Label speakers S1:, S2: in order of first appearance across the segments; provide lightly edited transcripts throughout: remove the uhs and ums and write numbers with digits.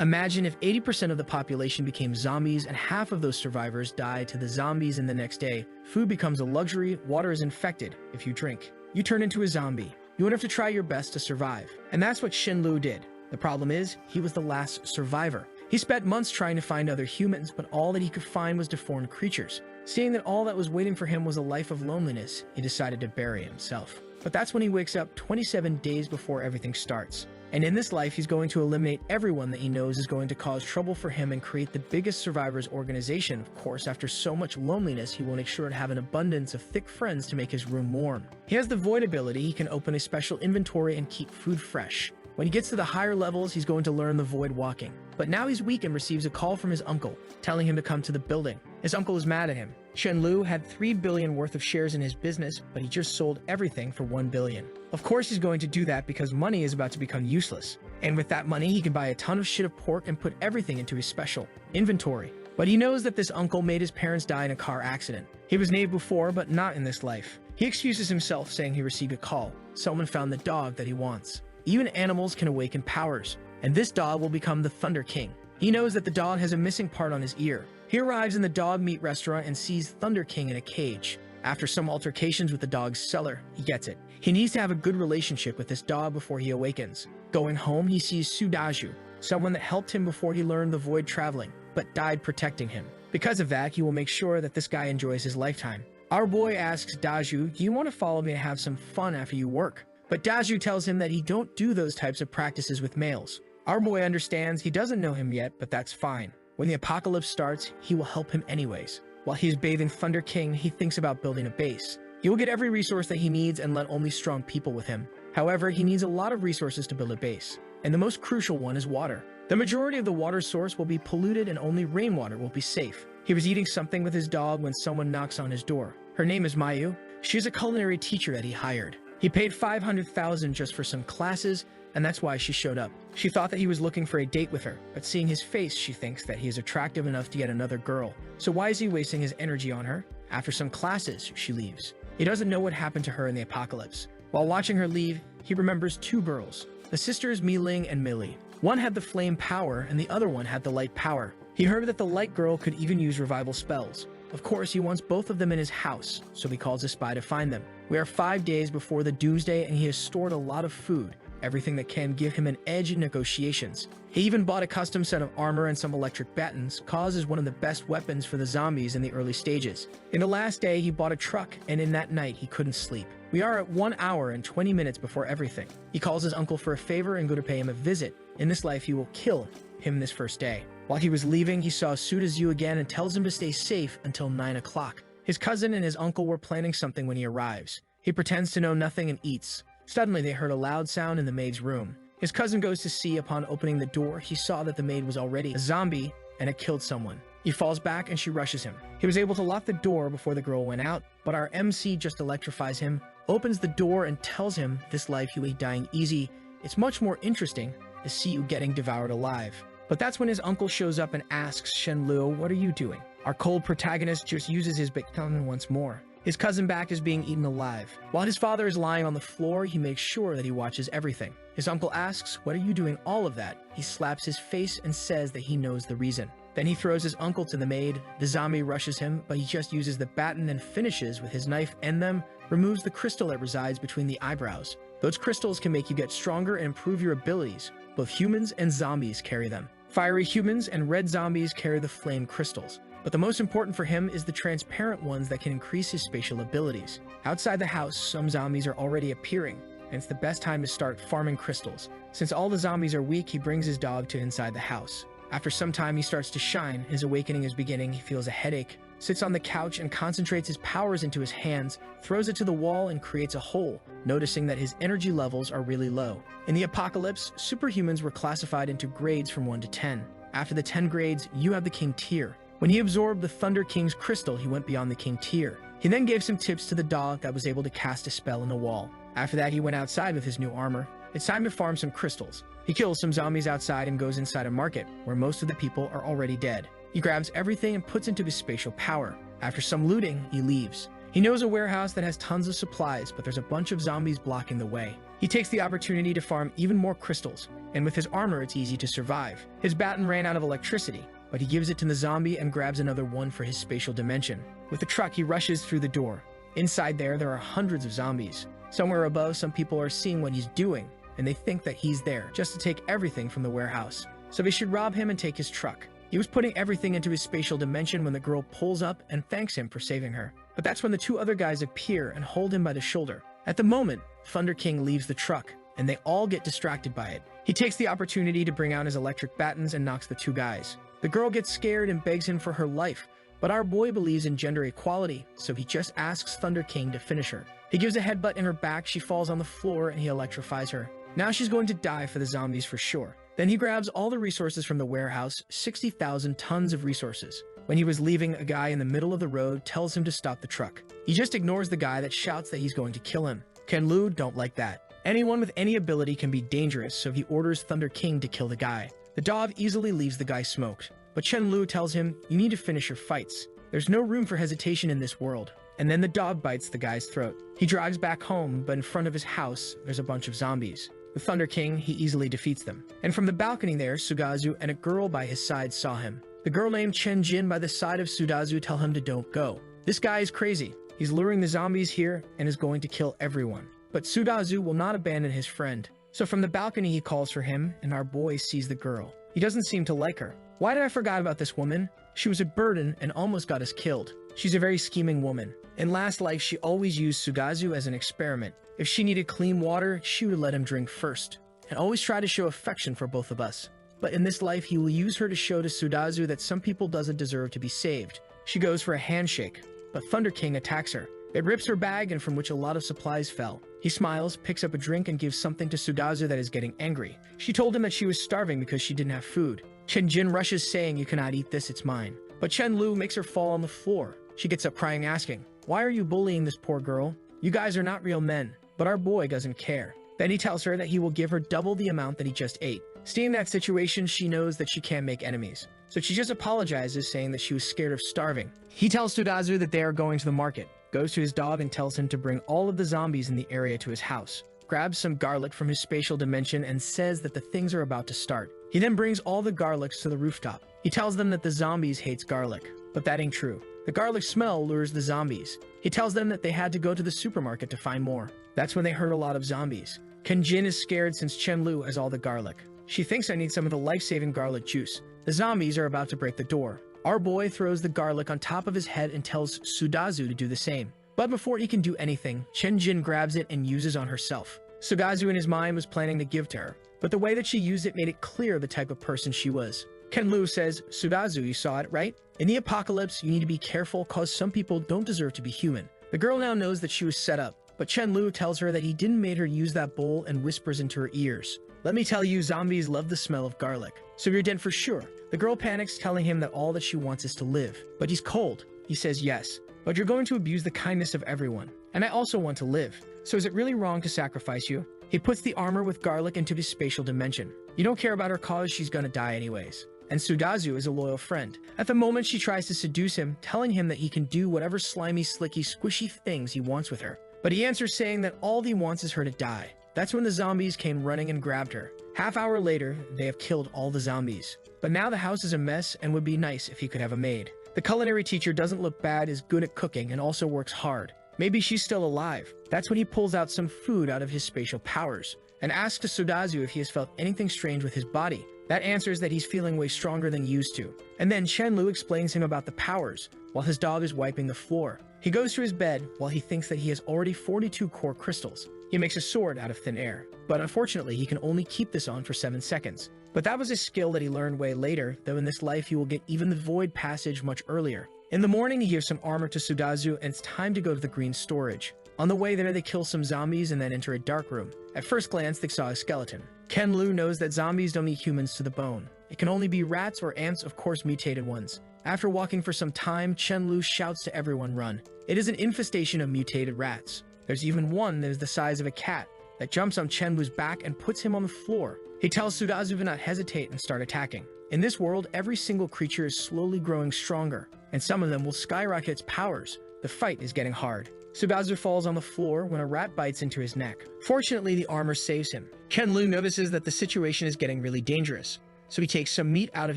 S1: Imagine if 80% of the population became zombies and half of those survivors die to the zombies in the next day. Food becomes a luxury, water is infected. If you drink, you turn into a zombie. You would have to try your best to survive. And that's what Shenlu did. The problem is, he was the last survivor. He spent months trying to find other humans, but all that he could find was deformed creatures. Seeing that all that was waiting for him was a life of loneliness, he decided to bury himself. But that's when he wakes up 27 days before everything starts. And in this life, he's going to eliminate everyone that he knows is going to cause trouble for him and create the biggest survivors organization. Of course, after so much loneliness, he will make sure to have an abundance of thick friends to make his room warm. He has the void ability. He can open a special inventory and keep food fresh. When he gets to the higher levels, he's going to learn the void walking. But now he's weak and receives a call from his uncle, telling him to come to the building. His uncle is mad at him. Shenlu had 3 billion worth of shares in his business, but he just sold everything for 1 billion. Of course he's going to do that because money is about to become useless. And with that money, he can buy a ton of shit of pork and put everything into his special inventory. But he knows that this uncle made his parents die in a car accident. He was named before, but not in this life. He excuses himself, saying he received a call. Someone found the dog that he wants. Even animals can awaken powers, and this dog will become the Thunder King. He knows that the dog has a missing part on his ear. He arrives in the dog meat restaurant and sees Thunder King in a cage. After some altercations with the dog's seller, he gets it. He needs to have a good relationship with this dog before he awakens. Going home, he sees Sudaju, someone that helped him before he learned the void traveling, but died protecting him. Because of that, he will make sure that this guy enjoys his lifetime. Our boy asks Daju, "Do you want to follow me to have some fun after you work?" But Daju tells him that he don't do those types of practices with males. Our boy understands. He doesn't know him yet, but that's fine. When the apocalypse starts, he will help him anyways. While he is bathing Thunder King, he thinks about building a base. He will get every resource that he needs and let only strong people with him. However, he needs a lot of resources to build a base, and the most crucial one is water. The majority of the water source will be polluted and only rainwater will be safe. He was eating something with his dog when someone knocks on his door. Her name is Mayu. She is a culinary teacher that he hired. He paid 500,000 just for some classes, and that's why she showed up. She thought that he was looking for a date with her, but seeing his face, she thinks that he is attractive enough to get another girl. So why is he wasting his energy on her? After some classes, she leaves. He doesn't know what happened to her in the apocalypse. While watching her leave, he remembers 2 girls, the sisters Mi-Ling and Millie. One had the flame power, and the other one had the light power. He heard that the light girl could even use revival spells. Of course, he wants both of them in his house, so he calls a spy to find them. We are 5 days before the doomsday, and he has stored a lot of food, everything that can give him an edge in negotiations. He even bought a custom set of armor and some electric batons. Cause is one of the best weapons for the zombies in the early stages. In the last day, he bought a truck, and in that night, he couldn't sleep. We are at 1 hour and 20 minutes before everything. He calls his uncle for a favor and go to pay him a visit. In this life, he will kill him this first day. While he was leaving, he saw Sudazu again and tells him to stay safe until 9 o'clock. His cousin and his uncle were planning something when he arrives. He pretends to know nothing and eats. Suddenly, they heard a loud sound in the maid's room. His cousin goes to see. Upon opening the door, he saw that the maid was already a zombie and had killed someone. He falls back and she rushes him. He was able to lock the door before the girl went out, but our MC just electrifies him, opens the door and tells him this life you will be dying easy. It's much more interesting to see you getting devoured alive. But that's when his uncle shows up and asks Shenlu, "What are you doing?" Our cold protagonist just uses his big tongue once more. His cousin back is being eaten alive. While his father is lying on the floor, he makes sure that he watches everything. His uncle asks, "What are you doing all of that?" He slaps his face and says that he knows the reason. Then he throws his uncle to the maid. The zombie rushes him, but he just uses the baton and finishes with his knife and them, removes the crystal that resides between the eyebrows. Those crystals can make you get stronger and improve your abilities. Both humans and zombies carry them. Fiery humans and red zombies carry the flame crystals. But the most important for him is the transparent ones that can increase his spatial abilities. Outside the house, some zombies are already appearing, and it's the best time to start farming crystals. Since all the zombies are weak, he brings his dog to inside the house. After some time, he starts to shine. His awakening is beginning. He feels a headache, sits on the couch and concentrates his powers into his hands, throws it to the wall and creates a hole, noticing that his energy levels are really low. In the apocalypse, superhumans were classified into grades from 1 to 10. After the 10 grades, you have the King tier. When he absorbed the Thunder King's crystal, he went beyond the King tier. He then gave some tips to the dog that was able to cast a spell in the wall. After that, he went outside with his new armor. It's time to farm some crystals. He kills some zombies outside and goes inside a market, where most of the people are already dead. He grabs everything and puts into his spatial power. After some looting, he leaves. He knows a warehouse that has tons of supplies, but there's a bunch of zombies blocking the way. He takes the opportunity to farm even more crystals, and with his armor it's easy to survive. His baton ran out of electricity, but he gives it to the zombie and grabs another one for his spatial dimension. With the truck, he rushes through the door. Inside there are hundreds of zombies. Somewhere above, some people are seeing what he's doing, and they think that he's there just to take everything from the warehouse. So they should rob him and take his truck. He was putting everything into his spatial dimension when the girl pulls up and thanks him for saving her. But that's when the two other guys appear and hold him by the shoulder. At the moment, Thunder King leaves the truck, and they all get distracted by it. He takes the opportunity to bring out his electric batons and knocks the two guys. The girl gets scared and begs him for her life, but our boy believes in gender equality, so he just asks Thunder King to finish her. He gives a headbutt in her back, she falls on the floor, and he electrifies her. Now she's going to die for the zombies for sure. Then he grabs all the resources from the warehouse, 60,000 tons of resources. When he was leaving, a guy in the middle of the road tells him to stop the truck. He just ignores the guy that shouts that he's going to kill him. Ken-Lu don't like that. Anyone with any ability can be dangerous, so he orders Thunder King to kill the guy. The dog easily leaves the guy smoked, but Chen-Lu tells him, "You need to finish your fights. There's no room for hesitation in this world." And then the dog bites the guy's throat. He drives back home, but in front of his house, there's a bunch of zombies. With Thunder King, he easily defeats them. And from the balcony there, Sugazu and a girl by his side saw him. The girl named Chen Jin by the side of Sudazu tell him to don't go. This guy is crazy. He's luring the zombies here and is going to kill everyone. But Sudazu will not abandon his friend. So from the balcony he calls for him, and our boy sees the girl. He doesn't seem to like her. Why did I forget about this woman? She was a burden and almost got us killed. She's a very scheming woman. In last life, she always used Sugazu as an experiment. If she needed clean water, she would let him drink first, and always try to show affection for both of us. But in this life, he will use her to show to Sudazu that some people doesn't deserve to be saved. She goes for a handshake, but Thunder King attacks her. It rips her bag and from which a lot of supplies fell. He smiles, picks up a drink, and gives something to Sudazu that is getting angry. She told him that she was starving because she didn't have food. Chen Jin rushes saying, "You cannot eat this, it's mine." But Chen Lu makes her fall on the floor. She gets up crying, asking, "Why are you bullying this poor girl? You guys are not real men." But our boy doesn't care. Then he tells her that he will give her double the amount that he just ate. Seeing that situation, she knows that she can't make enemies. So she just apologizes, saying that she was scared of starving. He tells Sudazu that they are going to the market, goes to his dog and tells him to bring all of the zombies in the area to his house, grabs some garlic from his spatial dimension and says that the things are about to start. He then brings all the garlics to the rooftop. He tells them that the zombies hates garlic, but that ain't true. The garlic smell lures the zombies. He tells them that they had to go to the supermarket to find more. That's when they heard a lot of zombies. Kenjin is scared since Chen Lu has all the garlic. She thinks I need some of the life-saving garlic juice. The zombies are about to break the door. Our boy throws the garlic on top of his head and tells Sudazu to do the same. But before he can do anything, Chen Jin grabs it and uses on herself. Sudazu in his mind was planning to give to her, but the way that she used it made it clear the type of person she was. Ken Lu says, "Sudazu, you saw it, right? In the apocalypse, you need to be careful cause some people don't deserve to be human." The girl now knows that she was set up, but Chen Lu tells her that he didn't make her use that bowl and whispers into her ears, "Let me tell you, zombies love the smell of garlic, so you're dead for sure." The girl panics, telling him that all that she wants is to live, but he's cold. He says, "Yes, but you're going to abuse the kindness of everyone, and I also want to live, so is it really wrong to sacrifice you?" He puts the armor with garlic into his spatial dimension. You don't care about her cause, she's gonna die anyways. And Sudazu is a loyal friend. At the moment, she tries to seduce him, telling him that he can do whatever slimy, slicky, squishy things he wants with her. But he answers saying that all he wants is her to die. That's when the zombies came running and grabbed her. Half-hour later, they have killed all the zombies. But now the house is a mess and would be nice if he could have a maid. The culinary teacher doesn't look bad, is good at cooking, and also works hard. Maybe she's still alive. That's when he pulls out some food out of his spatial powers and asks Sudazu if he has felt anything strange with his body. That answers that he's feeling way stronger than used to. And then Chen Lu explains him about the powers, while his dog is wiping the floor. He goes to his bed while he thinks that he has already 42 core crystals. He makes a sword out of thin air, but unfortunately he can only keep this on for 7 seconds. But that was a skill that he learned way later, though in this life he will get even the void passage much earlier. In the morning, he gives some armor to Sudazu, and it's time to go to the green storage. On the way there, they kill some zombies and then enter a dark room. At first glance, they saw a skeleton. Ken Lu knows that zombies don't eat humans to the bone. It can only be rats or ants, of course mutated ones. After walking for some time, Chen Lu shouts to everyone, "Run." It is an infestation of mutated rats. There's even one that is the size of a cat that jumps on Chen Lu's back and puts him on the floor. He tells Sudazu to not hesitate and start attacking. In this world, every single creature is slowly growing stronger, and some of them will skyrocket its powers, The fight is getting hard. Subazu falls on the floor when a rat bites into his neck. Fortunately, the armor saves him. Ken-Lu notices that the situation is getting really dangerous, so he takes some meat out of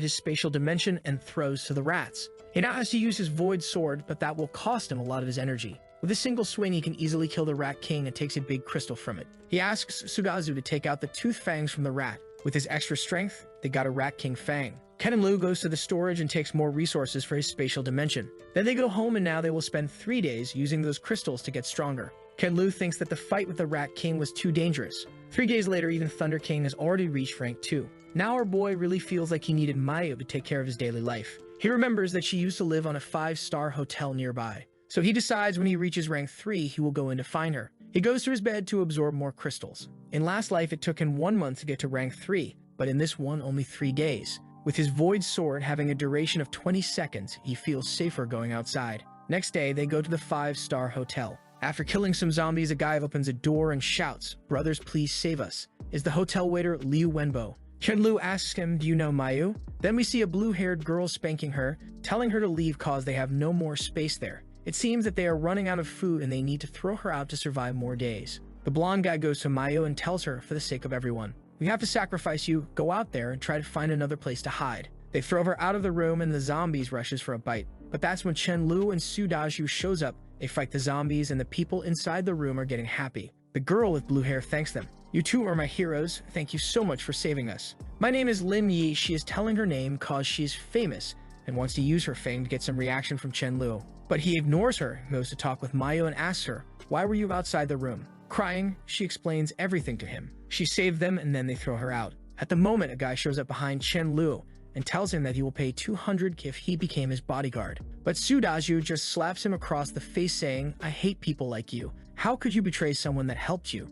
S1: his spatial dimension and throws to the rats. He now has to use his void sword, but that will cost him a lot of his energy. With a single swing, he can easily kill the Rat King and takes a big crystal from it. He asks Sugazu to take out the tooth fangs from the rat. With his extra strength, they got a Rat King fang. Ken and Lu goes to the storage and takes more resources for his spatial dimension. Then they go home and now they will spend 3 days using those crystals to get stronger. Ken Lu thinks that the fight with the Rat King was too dangerous. 3 days later, even Thunder King has already reached rank 2. Now our boy really feels like he needed Mayu to take care of his daily life. He remembers that she used to live on a 5-star hotel nearby. So he decides when he reaches rank 3, he will go in to find her. He goes to his bed to absorb more crystals. In last life, it took him 1 month to get to rank 3, but in this one, only 3 days. With his void sword having a duration of 20 seconds, he feels safer going outside. Next day, they go to the 5-star hotel. After killing some zombies, a guy opens a door and shouts, "Brothers, please save us." Is the hotel waiter Liu Wenbo. Chen-Lu asks him, "Do you know Mayu?" Then we see a blue-haired girl spanking her, telling her to leave cause they have no more space there. It seems that they are running out of food and they need to throw her out to survive more days. The blonde guy goes to Mayu and tells her, "For the sake of everyone, we have to sacrifice you, go out there and try to find another place to hide." They throw her out of the room and the zombies rushes for a bite. But that's when Chen-Lu and Sudaju shows up. They fight the zombies and the people inside the room are getting happy. The girl with blue hair thanks them. "You two are my heroes. Thank you so much for saving us. My name is Lim Yi." She is telling her name cause she is famous and wants to use her fame to get some reaction from Chen-Lu. But he ignores her, goes to talk with Mayu and asks her, "Why were you outside the room?" Crying, she explains everything to him. She saved them and then they throw her out. At the moment, a guy shows up behind Chen-Lu and tells him that he will pay 200 if he became his bodyguard. But Sudaju just slaps him across the face saying, "I hate people like you. How could you betray someone that helped you?"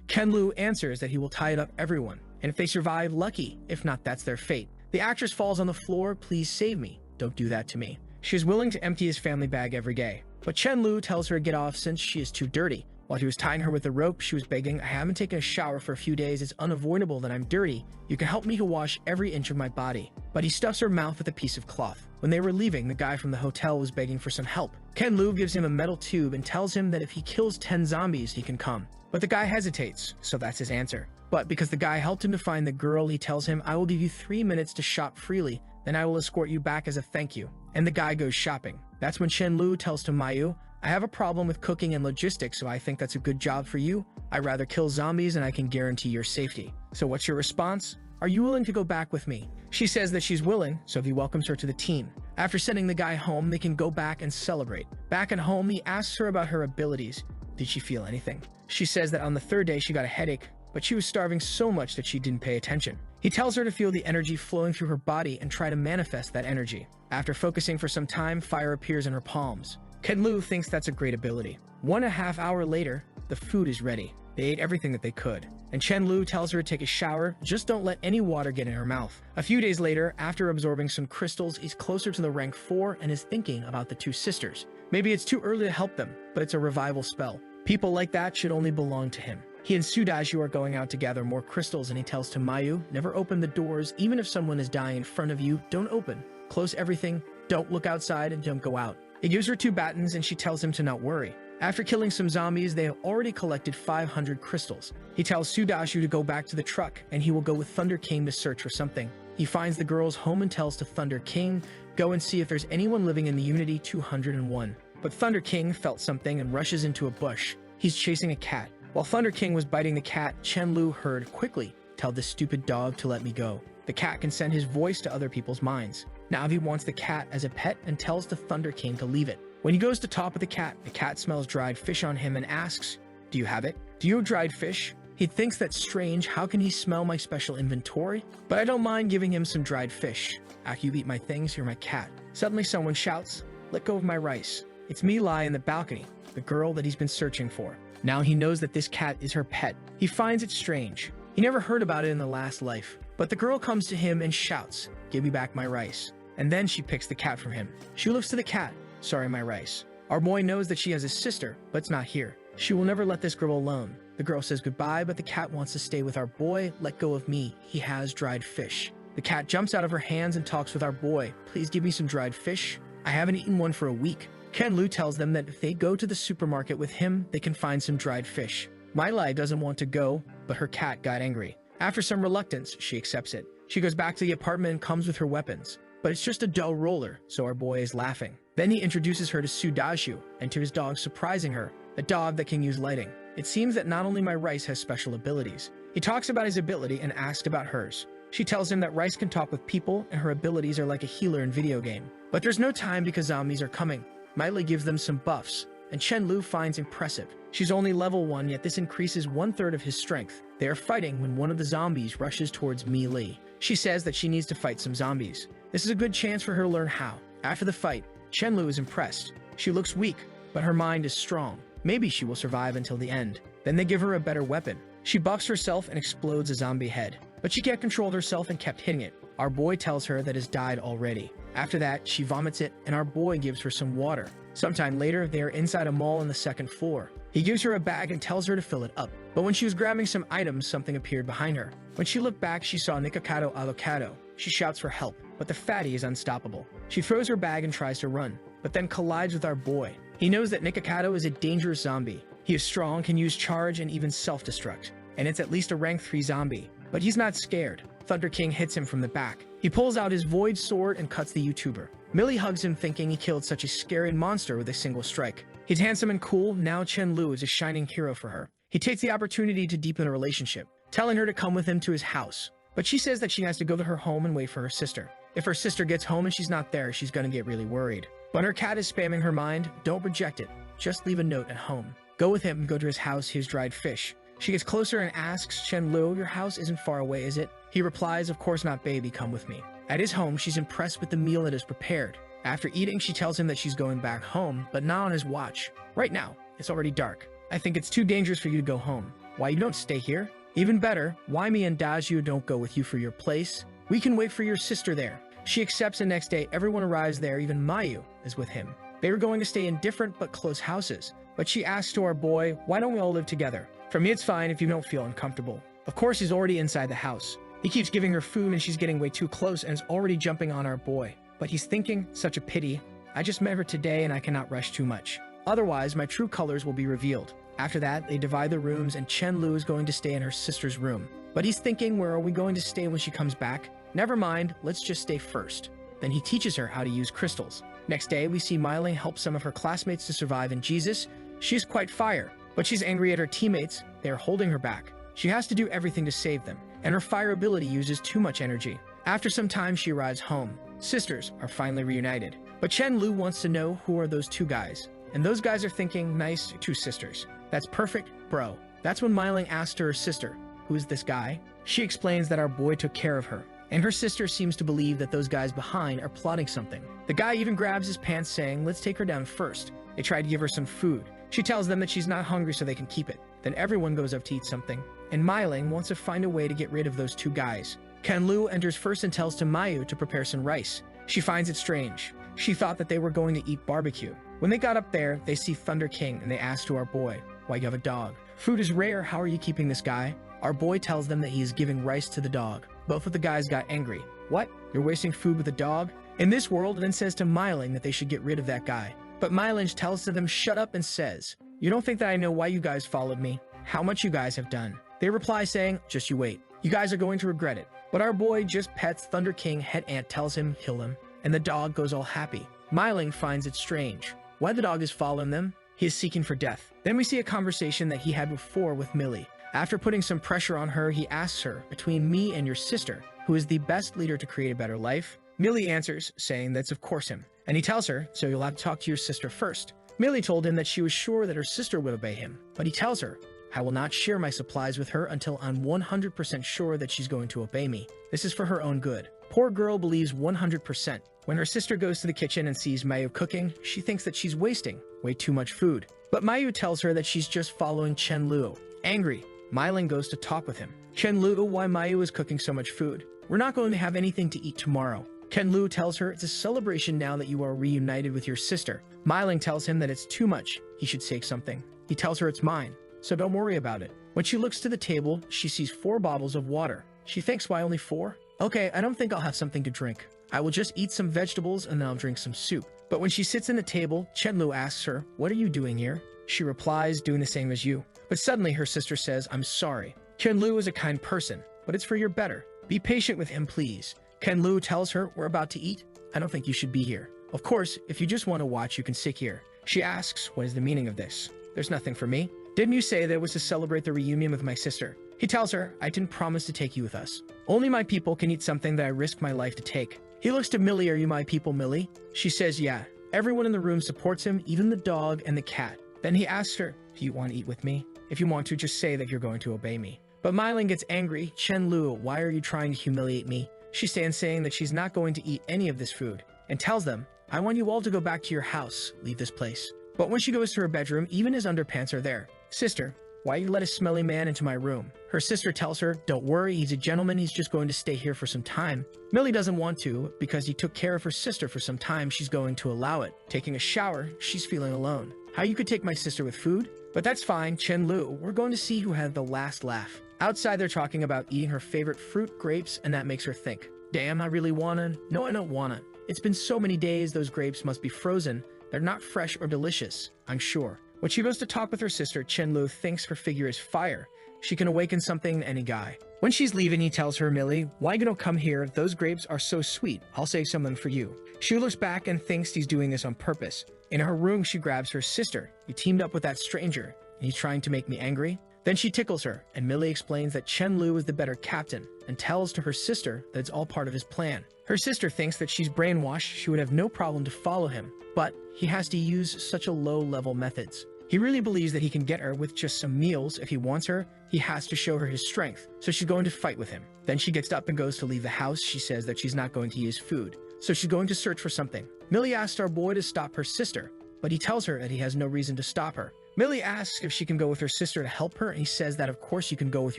S1: Ken-Lu answers that he will tie it up everyone, and if they survive, lucky. If not, that's their fate. The actress falls on the floor. "Please save me. Don't do that to me." She is willing to empty his family bag every day, but Chen-Lu tells her to get off since she is too dirty. While he was tying her with a rope, she was begging, "I haven't taken a shower for a few days. It's unavoidable that I'm dirty. You can help me to wash every inch of my body." But he stuffs her mouth with a piece of cloth. When they were leaving, the guy from the hotel was begging for some help. Ken-Lu gives him a metal tube and tells him that if he kills 10 zombies, he can come. But the guy hesitates, so that's his answer. But because the guy helped him to find the girl, he tells him, "I will give you 3 minutes to shop freely, then I will escort you back as a thank you." And the guy goes shopping. That's when Chen-Lu tells to Mayu, "I have a problem with cooking and logistics, so I think that's a good job for you. I'd rather kill zombies and I can guarantee your safety. So what's your response? Are you willing to go back with me?" She says that she's willing, so he welcomes her to the team. After sending the guy home, they can go back and celebrate. Back at home, he asks her about her abilities. Did she feel anything? She says that on the 3rd day she got a headache, but she was starving so much that she didn't pay attention. He tells her to feel the energy flowing through her body and try to manifest that energy. After focusing for some time, fire appears in her palms. Ken-Lu thinks that's a great ability. 1.5 hours later, the food is ready. They ate everything that they could. And Chen-Lu tells her to take a shower, just don't let any water get in her mouth. A few days later, after absorbing some crystals, he's closer to the rank 4 and is thinking about the 2 sisters. Maybe it's too early to help them, but it's a revival spell. People like that should only belong to him. He and Sudaju are going out to gather more crystals and he tells to Mayu, "Never open the doors, even if someone is dying in front of you, don't open. Close everything, don't look outside and don't go out." He gives her 2 batons and she tells him to not worry. After killing some zombies, they have already collected 500 crystals. He tells Sudaju to go back to the truck and he will go with Thunder King to search for something. He finds the girls home and tells to Thunder King, "Go and see if there's anyone living in the Unity 201. But Thunder King felt something and rushes into a bush. He's chasing a cat. While Thunder King was biting the cat, Chen-Lu heard, "Quickly, tell this stupid dog to let me go." The cat can send his voice to other people's minds. Now he wants the cat as a pet and tells the Thunder King to leave it. When he goes to talk with the cat smells dried fish on him and asks, "Do you have it? Do you have dried fish?" He thinks that's strange. How can he smell my special inventory? But I don't mind giving him some dried fish. After you eat my things, you're my cat. Suddenly someone shouts, "Let go of my rice." It's Mi-Lai in the balcony, the girl that he's been searching for. Now he knows that this cat is her pet. He finds it strange. He never heard about it in the last life. But the girl comes to him and shouts, "Give me back my rice." And then she picks the cat from him. She looks to the cat, "Sorry, my rice." Our boy knows that she has a sister, but it's not here. She will never let this girl alone. The girl says goodbye, but the cat wants to stay with our boy. "Let go of me. He has dried fish." The cat jumps out of her hands and talks with our boy. "Please give me some dried fish. I haven't eaten one for a week." Ken-Lu tells them that if they go to the supermarket with him, they can find some dried fish. My Lai doesn't want to go, but her cat got angry. After some reluctance, she accepts it. She goes back to the apartment and comes with her weapons. But it's just a dull roller, so our boy is laughing. Then he introduces her to Sudaju and to his dog, surprising her, a dog that can use lighting. It seems that not only my Rice has special abilities. He talks about his ability and asks about hers. She tells him that Rice can talk with people and her abilities are like a healer in video game. But there's no time because zombies are coming. Miley gives them some buffs, and Chen-Lu finds impressive. She's only level 1, yet this increases 1/3 of his strength. They are fighting when one of the zombies rushes towards Li. She says that she needs to fight some zombies. This is a good chance for her to learn how. After the fight, Chen-Lu is impressed. She looks weak, but her mind is strong. Maybe she will survive until the end. Then they give her a better weapon. She buffs herself and explodes a zombie head. But she can't control herself and kept hitting it. Our boy tells her that it's died already. After that, she vomits it, and our boy gives her some water. Sometime later, they are inside a mall on the 2nd floor. He gives her a bag and tells her to fill it up. But when she was grabbing some items, something appeared behind her. When she looked back, she saw Nikocado Alocado. She shouts for help, but the fatty is unstoppable. She throws her bag and tries to run, but then collides with our boy. He knows that Nikocado is a dangerous zombie. He is strong, can use charge, and even self-destruct. And it's at least a rank 3 zombie. But he's not scared. Thunder King hits him from the back. He pulls out his void sword and cuts the YouTuber. Millie hugs him, thinking he killed such a scary monster with a single strike. He's handsome and cool. Now Chen-Lu is a shining hero for her. He takes the opportunity to deepen a relationship, telling her to come with him to his house. But she says that she has to go to her home and wait for her sister. If her sister gets home and she's not there, she's gonna get really worried. When her cat is spamming her mind, don't reject it. Just leave a note at home. Go with him and go to his house. He has dried fish. She gets closer and asks Chen-Lu, your house isn't far away, is it? He replies, of course not, baby, come with me. At his home, she's impressed with the meal that is prepared. After eating, she tells him that she's going back home, but not on his watch. Right now, it's already dark. I think it's too dangerous for you to go home. Why you don't stay here? Even better, why me and Daju don't go with you for your place? We can wait for your sister there. She accepts, and next day, everyone arrives there, even Mayu is with him. They were going to stay in different but close houses, but she asks to our boy, why don't we all live together? For me, it's fine if you don't feel uncomfortable. Of course, he's already inside the house. He keeps giving her food and she's getting way too close and is already jumping on our boy. But he's thinking, such a pity. I just met her today and I cannot rush too much. Otherwise, my true colors will be revealed. After that, they divide the rooms and Chen-Lu is going to stay in her sister's room. But he's thinking, where are we going to stay when she comes back? Never mind, let's just stay first. Then he teaches her how to use crystals. Next day, we see Miley help some of her classmates to survive in Jesus. She's quite fire, but she's angry at her teammates. They are holding her back. She has to do everything to save them, and her fire ability uses too much energy. After some time, she arrives home. Sisters are finally reunited. But Chen-Lu wants to know who are those 2 guys. And those guys are thinking, nice, 2 sisters. That's perfect, bro. That's when Myling asks her sister, who is this guy? She explains that our boy took care of her. And her sister seems to believe that those guys behind are plotting something. The guy even grabs his pants, saying, let's take her down first. They try to give her some food. She tells them that she's not hungry so they can keep it. Then everyone goes up to eat something. And Myling wants to find a way to get rid of those 2 guys. Ken-Lu enters first and tells to Mayu to prepare some rice. She finds it strange. She thought that they were going to eat barbecue. When they got up there, they see Thunder King and they ask to our boy, why you have a dog? Food is rare, how are you keeping this guy? Our boy tells them that he is giving rice to the dog. Both of the guys got angry. What? You're wasting food with a dog? In this world, then says to Myling that they should get rid of that guy. But Myling tells to them shut up and says, you don't think that I know why you guys followed me? How much you guys have done? They reply saying, just you wait. You guys are going to regret it. But our boy just pets Thunder King. Head Ant tells him, kill him. And the dog goes all happy. Myling finds it strange. Why the dog is following them? He is seeking for death. Then we see a conversation that he had before with Millie. After putting some pressure on her, he asks her, between me and your sister, who is the best leader to create a better life? Millie answers, saying that's of course him. And he tells her, so you'll have to talk to your sister first. Millie told him that she was sure that her sister would obey him. But he tells her, I will not share my supplies with her until I'm 100% sure that she's going to obey me. This is for her own good. Poor girl believes 100%. When her sister goes to the kitchen and sees Mayu cooking, she thinks that she's wasting way too much food. But Mayu tells her that she's just following Chen-Lu. Angry, Myling goes to talk with him. Chen-Lu, why Mayu is cooking so much food? We're not going to have anything to eat tomorrow. Ken-Lu tells her it's a celebration now that you are reunited with your sister. Myling tells him that it's too much. He should take something. He tells her it's mine, so don't worry about it. When she looks to the table, she sees 4 bottles of water. She thinks, why only 4? Okay, I don't think I'll have something to drink. I will just eat some vegetables and then I'll drink some soup. But when she sits in the table, Chenlu asks her, "What are you doing here?" She replies, "Doing the same as you." But suddenly her sister says, "I'm sorry. Chenlu is a kind person, but it's for your better. Be patient with him, please." Chenlu tells her, "We're about to eat. I don't think you should be here. Of course, if you just want to watch, you can sit here." She asks, "What is the meaning of this?" "There's nothing for me. Didn't you say that it was to celebrate the reunion with my sister?" He tells her, "I didn't promise to take you with us. Only my people can eat something that I risked my life to take." He looks to Millie. "Are you my people, Millie?" She says, "Yeah." Everyone in the room supports him, even the dog and the cat. Then he asks her, "Do you want to eat with me? If you want to, just say that you're going to obey me." But Myling gets angry. "Chenlu, why are you trying to humiliate me?" She stands saying that she's not going to eat any of this food and tells them, "I want you all to go back to your house. Leave this place." But when she goes to her bedroom, even his underpants are there. "Sister, why you let a smelly man into my room?" Her sister tells her, "Don't worry, he's a gentleman, he's just going to stay here for some time." Millie doesn't want to, because he took care of her sister for some time, she's going to allow it. Taking a shower, she's feeling alone. "How you could take my sister with food?" But that's fine, Chenlu, we're going to see who had the last laugh. Outside they're talking about eating her favorite fruit, grapes, and that makes her think, "Damn, I really wanna." "No, I don't wanna. It's been so many days, those grapes must be frozen. They're not fresh or delicious, I'm sure." When she goes to talk with her sister, Chenlu thinks her figure is fire. She can awaken something in any guy. When she's leaving, he tells her, "Millie, why you don't come here? Those grapes are so sweet. I'll save some for you." She looks back and thinks he's doing this on purpose. In her room, she grabs her sister. "You teamed up with that stranger, and he's trying to make me angry?" Then she tickles her, and Millie explains that Chenlu is the better captain, and tells to her sister that it's all part of his plan. Her sister thinks that she's brainwashed, she would have no problem to follow him, but he has to use such a low-level methods. He really believes that he can get her with just some meals. If he wants her, he has to show her his strength, so she's going to fight with him. Then she gets up and goes to leave the house. She says that she's not going to use food, so she's going to search for something. Millie asks our boy to stop her sister, but he tells her that he has no reason to stop her. Millie asks if she can go with her sister to help her, and he says that of course you can go with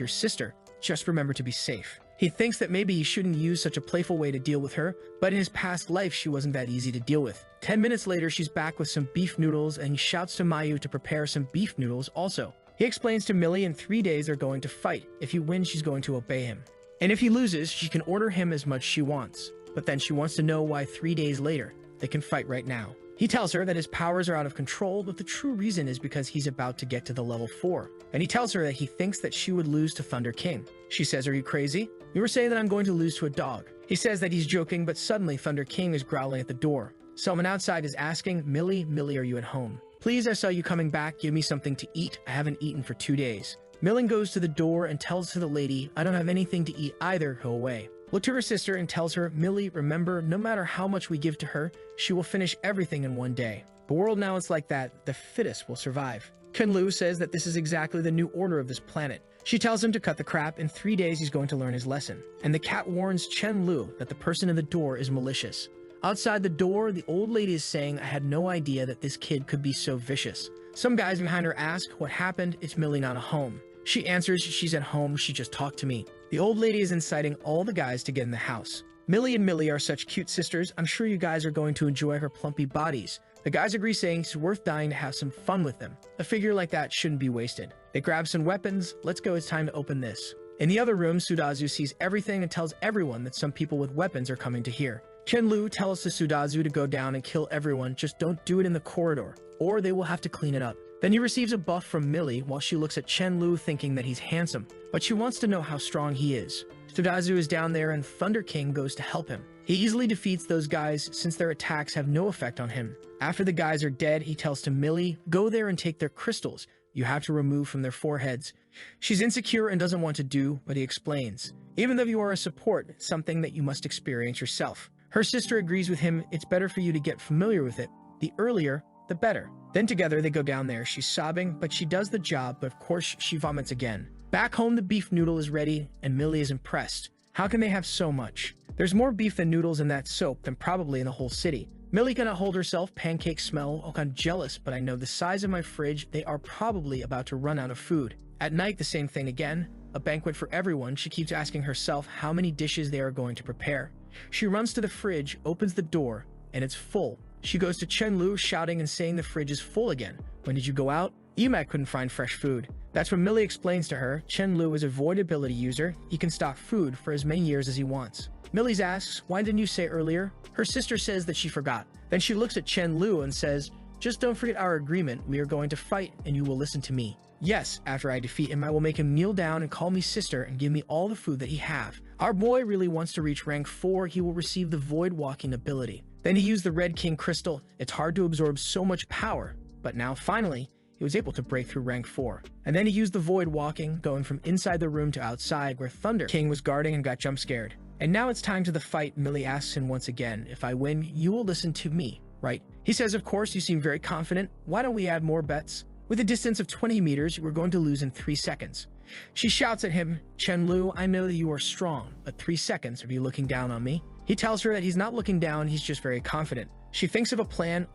S1: your sister, just remember to be safe. He thinks that maybe he shouldn't use such a playful way to deal with her, but in his past life she wasn't that easy to deal with. 10 minutes later, she's back with some beef noodles, and he shouts to Mayu to prepare some beef noodles also. He explains to Millie in 3 days they're going to fight. If he wins, she's going to obey him. And if he loses, she can order him as much she wants. But then she wants to know why 3 days later, they can fight right now. He tells her that his powers are out of control, but the true reason is because he's about to get to the level 4. And he tells her that he thinks that she would lose to Thunder King. She says, "Are you crazy? You were saying that I'm going to lose to a dog." He says that he's joking, but suddenly Thunder King is growling at the door. Someone outside is asking, Millie, are you at home? "Please, I saw you coming back. Give me something to eat. I haven't eaten for 2 days. Millie goes to the door and tells to the lady, "I don't have anything to eat either. Go away." Look to her sister and tells her, "Millie, remember, no matter how much we give to her, she will finish everything in 1 day. The world now is like that. The fittest will survive." Chenlu says that this is exactly the new order of this planet. She tells him to cut the crap. In 3 days, he's going to learn his lesson. And the cat warns Chenlu that the person in the door is malicious. Outside the door, the old lady is saying, "I had no idea that this kid could be so vicious." Some guys behind her ask, "What happened? It's Millie not at home." She answers, "She's at home. She just talked to me." The old lady is inciting all the guys to get in the house. Millie and Millie are such cute sisters. I'm sure you guys are going to enjoy her plumpy bodies. The guys agree, saying it's worth dying to have some fun with them. A figure like that shouldn't be wasted. They grab some weapons. "Let's go, it's time to open this." In the other room, Sudazu sees everything and tells everyone that some people with weapons are coming to here. Chenlu tells to Sudazu to go down and kill everyone, just don't do it in the corridor, or they will have to clean it up. Then he receives a buff from Millie while she looks at Chenlu thinking that he's handsome, but she wants to know how strong he is. Sudazu is down there and Thunder King goes to help him. He easily defeats those guys since their attacks have no effect on him. After the guys are dead, he tells to Millie, "Go there and take their crystals. You have to remove from their foreheads." She's insecure and doesn't want to do, but he explains, "Even though you are a support, it's something that you must experience yourself." Her sister agrees with him. It's better for you to get familiar with it. The earlier, the better. Then together they go down there. She's sobbing, but she does the job, but of course she vomits again. Back home, the beef noodle is ready, and Millie is impressed. How can they have so much? There's more beef than noodles in that soap than probably in the whole city. Millie cannot hold herself. Pancakes smell. Oh, I'm jealous, but I know the size of my fridge. They are probably about to run out of food. At night, the same thing again. A banquet for everyone. She keeps asking herself how many dishes they are going to prepare. She runs to the fridge, opens the door, and it's full. She goes to Chenlu, shouting and saying the fridge is full again. "When did you go out?" Emak couldn't find fresh food. That's when Millie explains to her, Chenlu is a void ability user. He can stock food for as many years as he wants. Millie's asks, why didn't you say earlier? Her sister says that she forgot. Then she looks at Chen Lu and says, just don't forget our agreement. We are going to fight and you will listen to me. Yes, after I defeat him, I will make him kneel down and call me sister and give me all the food that he have. Our boy really wants to reach rank 4. He will receive the void walking ability. Then he used the Red King crystal. It's hard to absorb so much power, but now finally, he was able to break through rank 4. And then he used the void walking, going from inside the room to outside where Thunder King was guarding and got jump scared. And now it's time to the fight. Millie asks him once again, if I win, you will listen to me, right? He says, of course, you seem very confident. Why don't we add more bets? With a distance of 20 meters, you are going to lose in 3 seconds. She shouts at him, Chen Lu, I know that you are strong, but 3 seconds, are you looking down on me? He tells her that he's not looking down, he's just very confident. She thinks of a plan.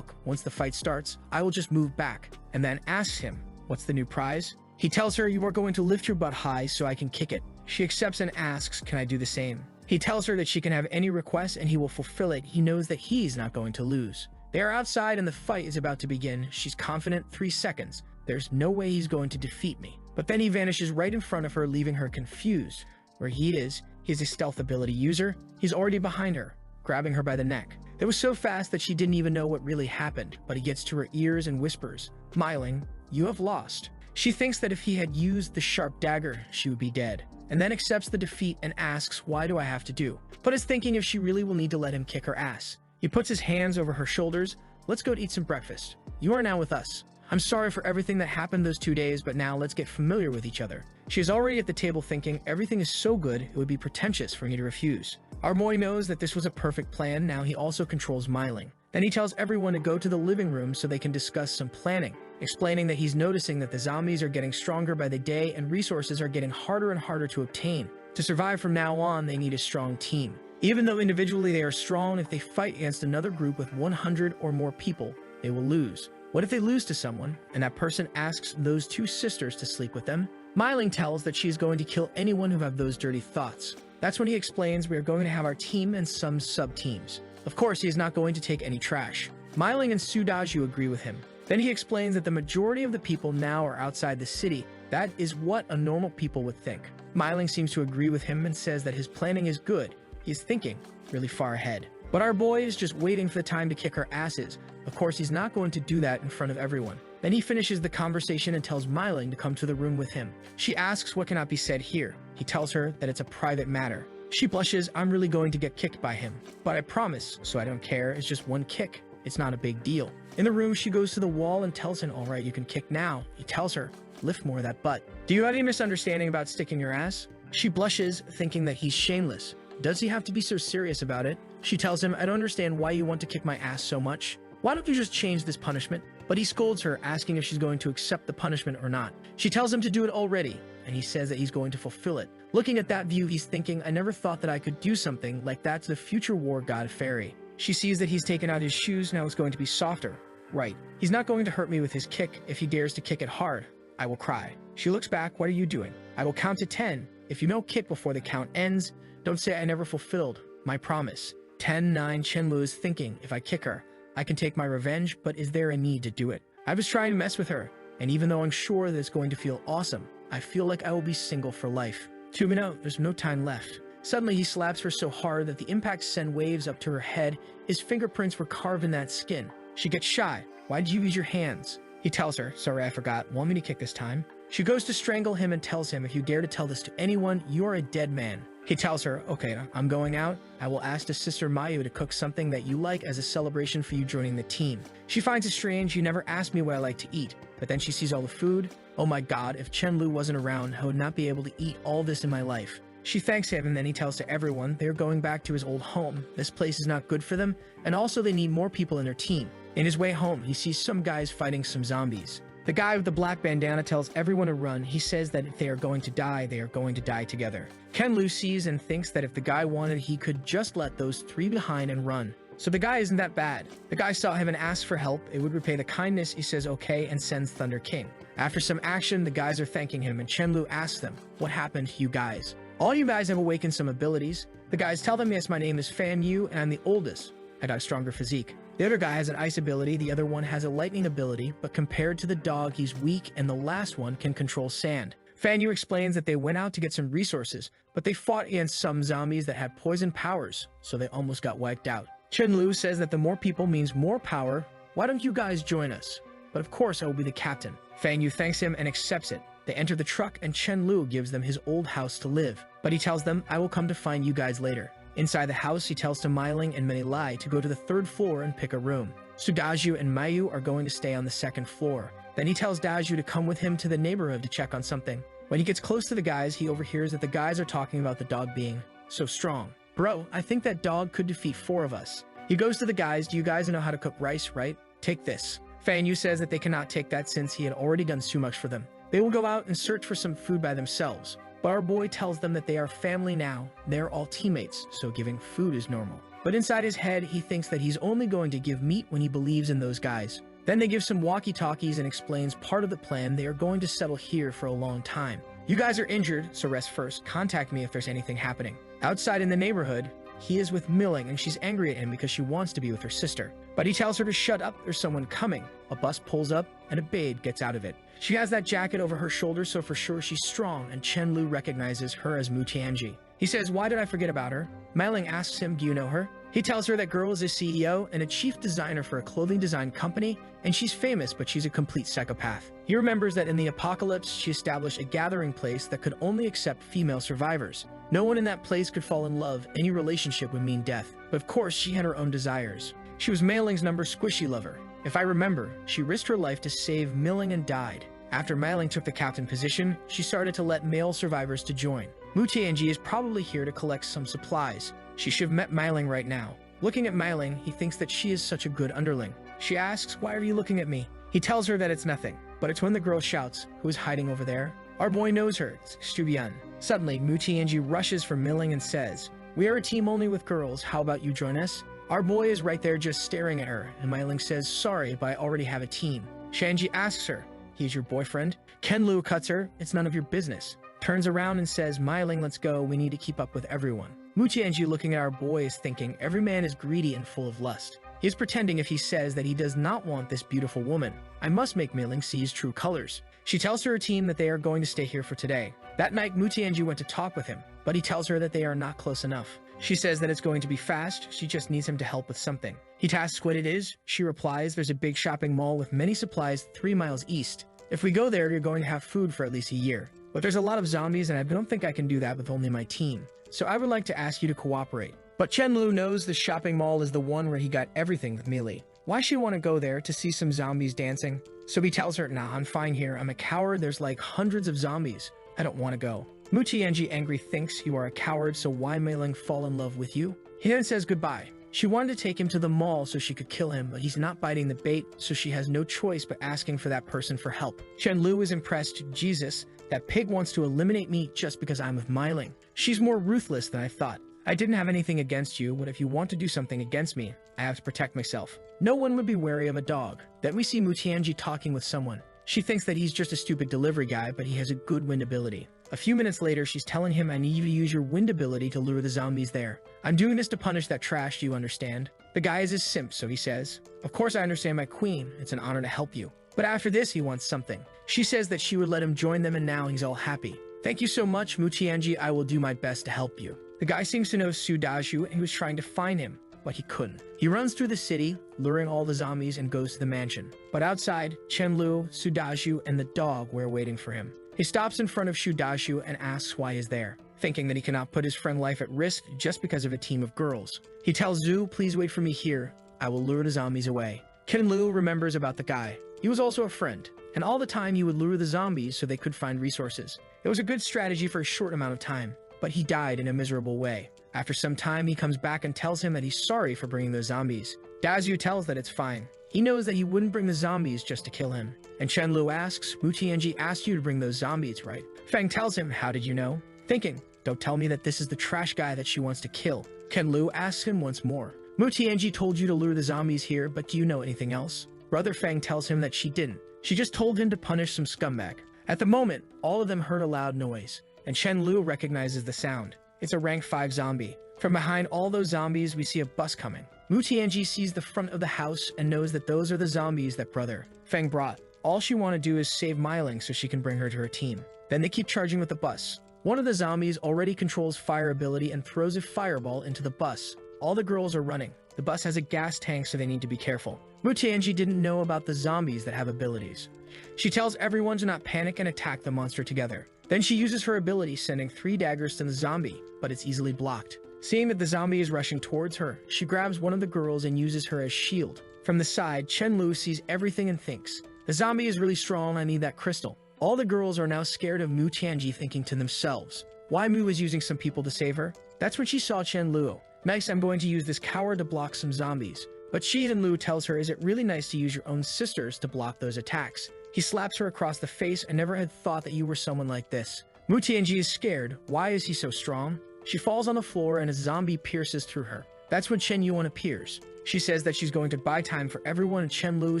S1: Once the fight starts, I will just move back, and then asks him, what's the new prize? He tells her, you are going to lift your butt high so I can kick it. She accepts and asks, can I do the same? He tells her that she can have any request and he will fulfill it. He knows that he's not going to lose. They are outside and the fight is about to begin. She's confident. 3 seconds. There's no way he's going to defeat me. But then he vanishes right in front of her, leaving her confused. Where he is, he's a stealth ability user. He's already behind her, grabbing her by the neck. It was so fast that she didn't even know what really happened, but he gets to her ears and whispers, Myling, you have lost. She thinks that if he had used the sharp dagger, she would be dead, and then accepts the defeat and asks, why do I have to do? But is thinking if she really will need to let him kick her ass. He puts his hands over her shoulders. Let's go to eat some breakfast. You are now with us. I'm sorry for everything that happened those 2 days, but now let's get familiar with each other. She is already at the table thinking, everything is so good, it would be pretentious for me to refuse. Our boy knows that this was a perfect plan. Now he also controls Myling. Then he tells everyone to go to the living room so they can discuss some planning, explaining that he's noticing that the zombies are getting stronger by the day and resources are getting harder and harder to obtain. To survive from now on, they need a strong team. Even though individually they are strong, if they fight against another group with 100 or more people, they will lose. What if they lose to someone, and that person asks those 2 sisters to sleep with them? Myling tells that she is going to kill anyone who have those dirty thoughts. That's when he explains we are going to have our team and some sub-teams. Of course, he is not going to take any trash. Myling and Sudaju agree with him. Then he explains that the majority of the people now are outside the city. That is what a normal people would think. Myling seems to agree with him and says that his planning is good. He is thinking really far ahead. But our boy is just waiting for the time to kick her asses. Of course, he's not going to do that in front of everyone. Then he finishes the conversation and tells Myling to come to the room with him. She asks what cannot be said here. He tells her that it's a private matter. She blushes. I'm really going to get kicked by him. But I promise, so I don't care. It's just one kick. It's not a big deal. In the room, she goes to the wall and tells him, all right, you can kick now. He tells her, lift more of that butt. Do you have any misunderstanding about sticking your ass? She blushes, thinking that he's shameless. Does he have to be so serious about it? She tells him, I don't understand why you want to kick my ass so much. Why don't you just change this punishment? But he scolds her, asking if she's going to accept the punishment or not. She tells him to do it already, and he says that he's going to fulfill it. Looking at that view, he's thinking, I never thought that I could do something like that to the future war god Fairy. She sees that he's taken out his shoes, now it's going to be softer. Right. He's not going to hurt me with his kick. If he dares to kick it hard, I will cry. She looks back, what are you doing? I will count to 10. If you don't kick before the count ends, don't say I never fulfilled my promise. 10, 9, Chenlu is thinking, if I kick her, I can take my revenge, but is there a need to do it? I was trying to mess with her, and even though I'm sure that it's going to feel awesome, I feel like I will be single for life. 2 minutes, there's no time left. Suddenly, he slaps her so hard that the impact send waves up to her head. His fingerprints were carved in that skin. She gets shy. Why did you use your hands? He tells her, sorry, I forgot. Want me to kick this time? She goes to strangle him and tells him, if you dare to tell this to anyone, you are a dead man. He tells her, okay, I'm going out. I will ask the sister Mayu to cook something that you like as a celebration for you joining the team. She finds it strange, you never asked me what I like to eat. But then she sees all the food. Oh my god, if Chenlu wasn't around, I would not be able to eat all this in my life. She thanks him and then he tells to everyone they're going back to his old home. This place is not good for them, and also they need more people in their team. In his way home, he sees some guys fighting some zombies. The guy with the black bandana tells everyone to run. He says that if they are going to die, they are going to die together. Kenlu sees and thinks that if the guy wanted, he could just let those 3 behind and run. So the guy isn't that bad. The guy saw him and asked for help. It would repay the kindness. He says okay and sends Thunder King. After some action, the guys are thanking him and Chenlu asks them, what happened to you guys? All you guys have awakened some abilities. The guys tell them, yes, my name is Fan Yu and I'm the oldest. I got a stronger physique. The other guy has an ice ability, the other one has a lightning ability, but compared to the dog, he's weak, and the last one can control sand. Fan Yu explains that they went out to get some resources, but they fought against some zombies that had poison powers, so they almost got wiped out. Chen Lu says that the more people means more power. Why don't you guys join us? But of course I will be the captain. Fan Yu thanks him and accepts it. They enter the truck and Chen Lu gives them his old house to live, but he tells them, I will come to find you guys later. Inside the house, he tells to Meiling and Menilai to go to the 3rd floor and pick a room. Sudaju and Mayu are going to stay on the 2nd floor. Then he tells Daju to come with him to the neighborhood to check on something. When he gets close to the guys, he overhears that the guys are talking about the dog being so strong. Bro, I think that dog could defeat 4 of us. He goes to the guys, do you guys know how to cook rice, right? Take this. Fan Yu says that they cannot take that since he had already done too much for them. They will go out and search for some food by themselves. But our boy tells them that they are family now. They're all teammates, so giving food is normal. But inside his head, he thinks that he's only going to give meat when he believes in those guys. Then they give some walkie-talkies and explains part of the plan. They are going to settle here for a long time. You guys are injured, so rest first. Contact me if there's anything happening. Outside in the neighborhood, he is with Milling and she's angry at him because she wants to be with her sister. But he tells her to shut up, there's someone coming. A bus pulls up and a babe gets out of it. She has that jacket over her shoulder, so for sure she's strong, and Chen Lu recognizes her as Mu Tianji. He says, why did I forget about her? Meiling asks him, do you know her? He tells her that girl is a CEO and a chief designer for a clothing design company, and she's famous, but she's a complete psychopath. He remembers that in the apocalypse, she established a gathering place that could only accept female survivors. No one in that place could fall in love. Any relationship would mean death. But of course, she had her own desires. She was Meiling's number squishy lover. If I remember, she risked her life to save Milling and died. After Meiling took the captain position, she started to let male survivors to join. Mu Tianji is probably here to collect some supplies. She should have met Meiling right now. Looking at Meiling, he thinks that she is such a good underling. She asks, why are you looking at me? He tells her that it's nothing, but it's when the girl shouts, who is hiding over there? Our boy knows her, it's Stubian. Suddenly, Mu Tianji rushes for Milling and says, we are a team only with girls, how about you join us? Our boy is right there just staring at her, and Meiling says, sorry, but I already have a team. Shanji asks her, he's your boyfriend? Ken Lu cuts her, it's none of your business. Turns around and says, Meiling, let's go, we need to keep up with everyone. Mu Tianji looking at our boy is thinking, every man is greedy and full of lust. He is pretending if he says that he does not want this beautiful woman. I must make Meiling see his true colors. She tells her team that they are going to stay here for today. That night, Mu Tianji went to talk with him, but he tells her that they are not close enough. She says that it's going to be fast, she just needs him to help with something. He asks what it is. She replies, there's a big shopping mall with many supplies 3 miles east. If we go there, you're going to have food for at least a year. But there's a lot of zombies and I don't think I can do that with only my team. So I would like to ask you to cooperate. But Chen Lu knows the shopping mall is the one where he got everything with Meili. Why she want to go there to see some zombies dancing? So he tells her, nah, I'm fine here. I'm a coward. There's like hundreds of zombies. I don't want to go. Mu Tianji angry thinks you are a coward, so why Meiling fall in love with you? He then says goodbye. She wanted to take him to the mall so she could kill him, but he's not biting the bait, so she has no choice but asking for that person for help. Chen Lu is impressed. Jesus, that pig wants to eliminate me just because I'm with Meiling. She's more ruthless than I thought. I didn't have anything against you, but if you want to do something against me, I have to protect myself. No one would be wary of a dog. Then we see Mu Tianji talking with someone. She thinks that he's just a stupid delivery guy, but he has a good wind ability. A few minutes later, she's telling him, I need you to use your wind ability to lure the zombies there. I'm doing this to punish that trash, do you understand? The guy is a simp, so he says, of course I understand, my queen. It's an honor to help you. But after this, he wants something. She says that she would let him join them, and now he's all happy. Thank you so much, Mu Tianji. I will do my best to help you. The guy seems to know Sudaju, and he was trying to find him, but he couldn't. He runs through the city, luring all the zombies, and goes to the mansion. But outside, Chen Lu, Sudaju, and the dog were waiting for him. He stops in front of Sudaju and asks why he's there, thinking that he cannot put his friend's life at risk just because of a team of girls. He tells Zhu, please wait for me here. I will lure the zombies away. Ken Lu remembers about the guy. He was also a friend, and all the time he would lure the zombies so they could find resources. It was a good strategy for a short amount of time, but he died in a miserable way. After some time, he comes back and tells him that he's sorry for bringing those zombies. Dazhu tells that it's fine. He knows that he wouldn't bring the zombies just to kill him. And Chen Lu asks, Mu Tianji asked you to bring those zombies, right? Fang tells him, how did you know? Thinking, don't tell me that this is the trash guy that she wants to kill. Ken Lu asks him once more. Mu Tianji told you to lure the zombies here, but do you know anything else? Brother Fang tells him that she didn't. She just told him to punish some scumbag. At the moment, all of them heard a loud noise, and Chen Lu recognizes the sound. It's a rank 5 zombie. From behind all those zombies, we see a bus coming. Mu Tianji sees the front of the house and knows that those are the zombies that Brother Fang brought. All she want to do is save Myling so she can bring her to her team. Then they keep charging with the bus. One of the zombies already controls fire ability and throws a fireball into the bus. All the girls are running. The bus has a gas tank, so they need to be careful. Mutianji didn't know about the zombies that have abilities. She tells everyone to not panic and attack the monster together. Then she uses her ability, sending 3 daggers to the zombie, but it's easily blocked. Seeing that the zombie is rushing towards her, she grabs one of the girls and uses her as shield. From the side, Chen-Lu sees everything and thinks, "The zombie is really strong, I need that crystal." All the girls are now scared of Mu Tianji, thinking to themselves, why Mu is using some people to save her? That's when she saw Chen-Lu. Nice, I'm going to use this coward to block some zombies. But Chen-Lu tells her, is it really nice to use your own sisters to block those attacks? He slaps her across the face. I never had thought that you were someone like this. Mu Tianji is scared. Why is he so strong? She falls on the floor and a zombie pierces through her. That's when Chen Yuan appears. She says that she's going to buy time for everyone, and Chen-Lu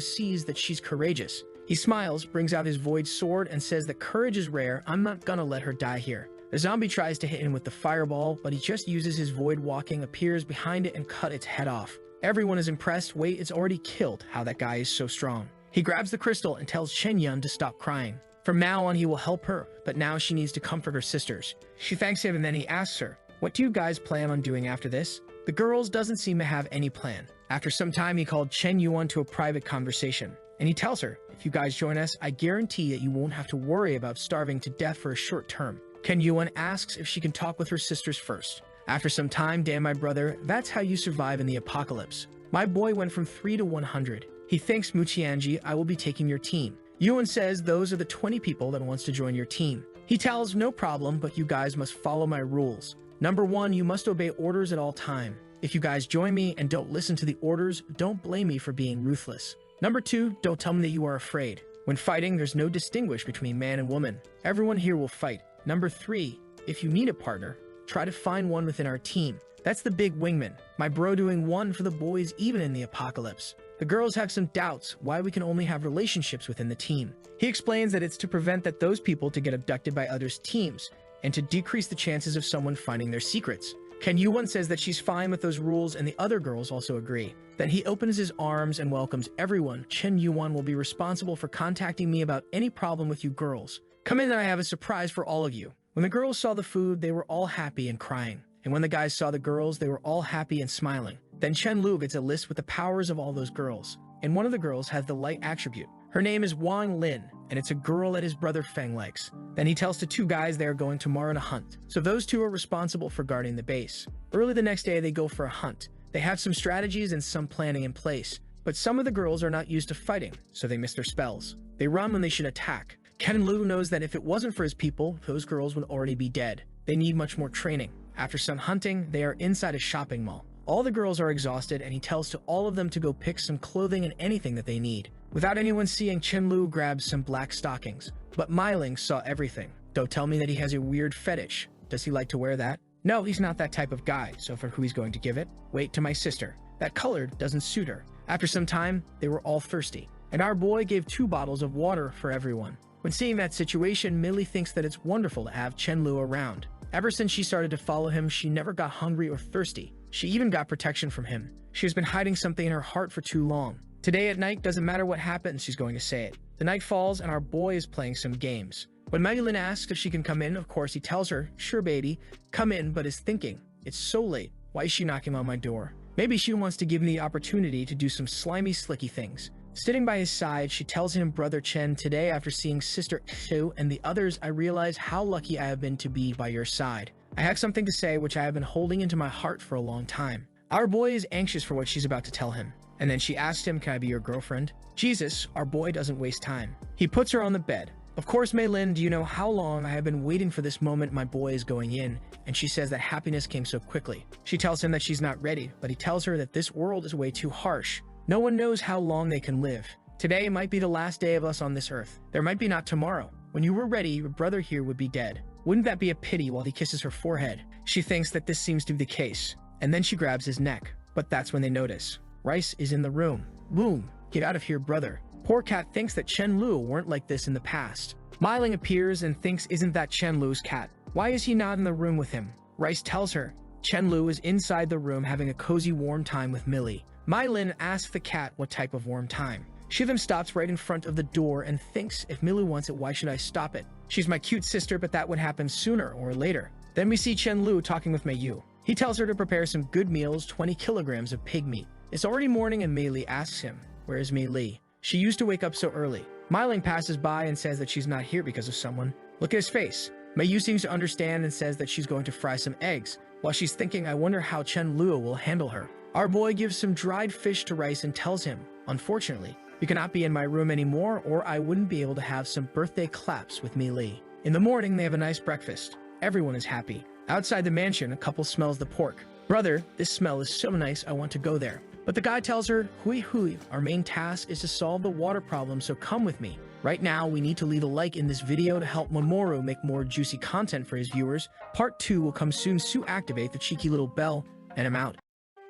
S1: sees that she's courageous. He smiles, brings out his void sword, and says that courage is rare. I'm not gonna let her die here. The zombie tries to hit him with the fireball, but he just uses his void walking, appears behind it, and cut its head off. Everyone is impressed. Wait, it's already killed. How that guy is so strong. He grabs the crystal and tells Chen Yun to stop crying. From now on, he will help her, but now she needs to comfort her sisters. She thanks him, and then he asks her, what do you guys plan on doing after this? The girls doesn't seem to have any plan. After some time, he called Chen Yuan to a private conversation, and he tells her, if you guys join us, I guarantee that you won't have to worry about starving to death for a short term. Chen Yuan asks if she can talk with her sisters first. After some time, damn my brother, that's how you survive in the apocalypse. My boy went from 3 to 100. He thanks Mutianji, I will be taking your team. Yuan says those are the 20 people that wants to join your team. He tells, no problem, but you guys must follow my rules. Number 1, you must obey orders at all time. If you guys join me and don't listen to the orders, don't blame me for being ruthless. Number 2, don't tell me that you are afraid. When fighting, there's no distinguish between man and woman. Everyone here will fight. Number 3, if you need a partner, try to find one within our team. That's the big wingman, my bro doing one for the boys even in the apocalypse. The girls have some doubts why we can only have relationships within the team. He explains that it's to prevent that those people to get abducted by others' teams and to decrease the chances of someone finding their secrets. Chen Yuan says that she's fine with those rules, and the other girls also agree. Then he opens his arms and welcomes everyone. Chen Yuan will be responsible for contacting me about any problem with you girls. Come in and I have a surprise for all of you. When the girls saw the food, they were all happy and crying. And when the guys saw the girls, they were all happy and smiling. Then Chen-Lu gets a list with the powers of all those girls. And one of the girls has the light attribute. Her name is Wang Lin, and it's a girl that his brother Feng likes. Then he tells the 2 guys they are going tomorrow to hunt. So those 2 are responsible for guarding the base. Early the next day, they go for a hunt. They have some strategies and some planning in place. But some of the girls are not used to fighting, so they miss their spells. They run when they should attack. Chen-Lu knows that if it wasn't for his people, those girls would already be dead. They need much more training. After some hunting, they are inside a shopping mall. All the girls are exhausted, and he tells to all of them to go pick some clothing and anything that they need. Without anyone seeing, Chen-Lu grabs some black stockings. But Myling saw everything. Don't tell me that he has a weird fetish. Does he like to wear that? No, he's not that type of guy, so for who he's going to give it? Wait, to my sister. That color doesn't suit her. After some time, they were all thirsty, and our boy gave 2 bottles of water for everyone. When seeing that situation, Millie thinks that it's wonderful to have Chen-Lu around. Ever since she started to follow him, she never got hungry or thirsty. She even got protection from him. She has been hiding something in her heart for too long. Today at night, doesn't matter what happens, she's going to say it. The night falls and our boy is playing some games. When Maylin asks if she can come in, of course he tells her, sure baby, come in, but is thinking, it's so late, why is she knocking on my door? Maybe she wants to give me the opportunity to do some slimy slicky things. Sitting by his side, she tells him, brother Chen, today after seeing sister Xu and the others, I realize how lucky I have been to be by your side. I have something to say which I have been holding into my heart for a long time. Our boy is anxious for what she's about to tell him. And then she asks him, can I be your girlfriend? Jesus, our boy doesn't waste time. He puts her on the bed. Of course, Maylin, do you know how long I have been waiting for this moment my boy is going in? And she says that happiness came so quickly. She tells him that she's not ready, but he tells her that this world is way too harsh. No one knows how long they can live. Today might be the last day of us on this earth. There might be not tomorrow. When you were ready, your brother here would be dead. Wouldn't that be a pity while he kisses her forehead? She thinks that this seems to be the case. And then she grabs his neck. But that's when they notice. Rice is in the room. Boom! Get out of here, brother. Poor cat thinks that Chen-Lu weren't like this in the past. Myling appears and thinks, isn't that Chen-Lu's cat? Why is he not in the room with him? Rice tells her. Chen-Lu is inside the room having a cozy warm time with Millie. Mylin asks the cat what type of warm time. She stops right in front of the door and thinks, if Milu wants it, why should I stop it? She's my cute sister, but that would happen sooner or later. Then we see Chen-Lu talking with Mei-Yu. He tells her to prepare some good meals, 20 kilograms of pig meat. It's already morning and Mei-Li asks him, where is Mei-Li? She used to wake up so early. Mei-Ling passes by and says that she's not here because of someone. Look at his face. Mei-Yu seems to understand and says that she's going to fry some eggs. While she's thinking, I wonder how Chen-Lu will handle her. Our boy gives some dried fish to Rice and tells him, unfortunately, you cannot be in my room anymore or I wouldn't be able to have some birthday claps with Mei-Li. In the morning, they have a nice breakfast. Everyone is happy. Outside the mansion, a couple smells the pork. Brother, this smell is so nice, I want to go there. But the guy tells her, Hui, our main task is to solve the water problem, so come with me. Right now, we need to leave a like in this video to help Mamoru make more juicy content for his viewers. Part 2 will come soon, so activate the cheeky little bell, and I'm out.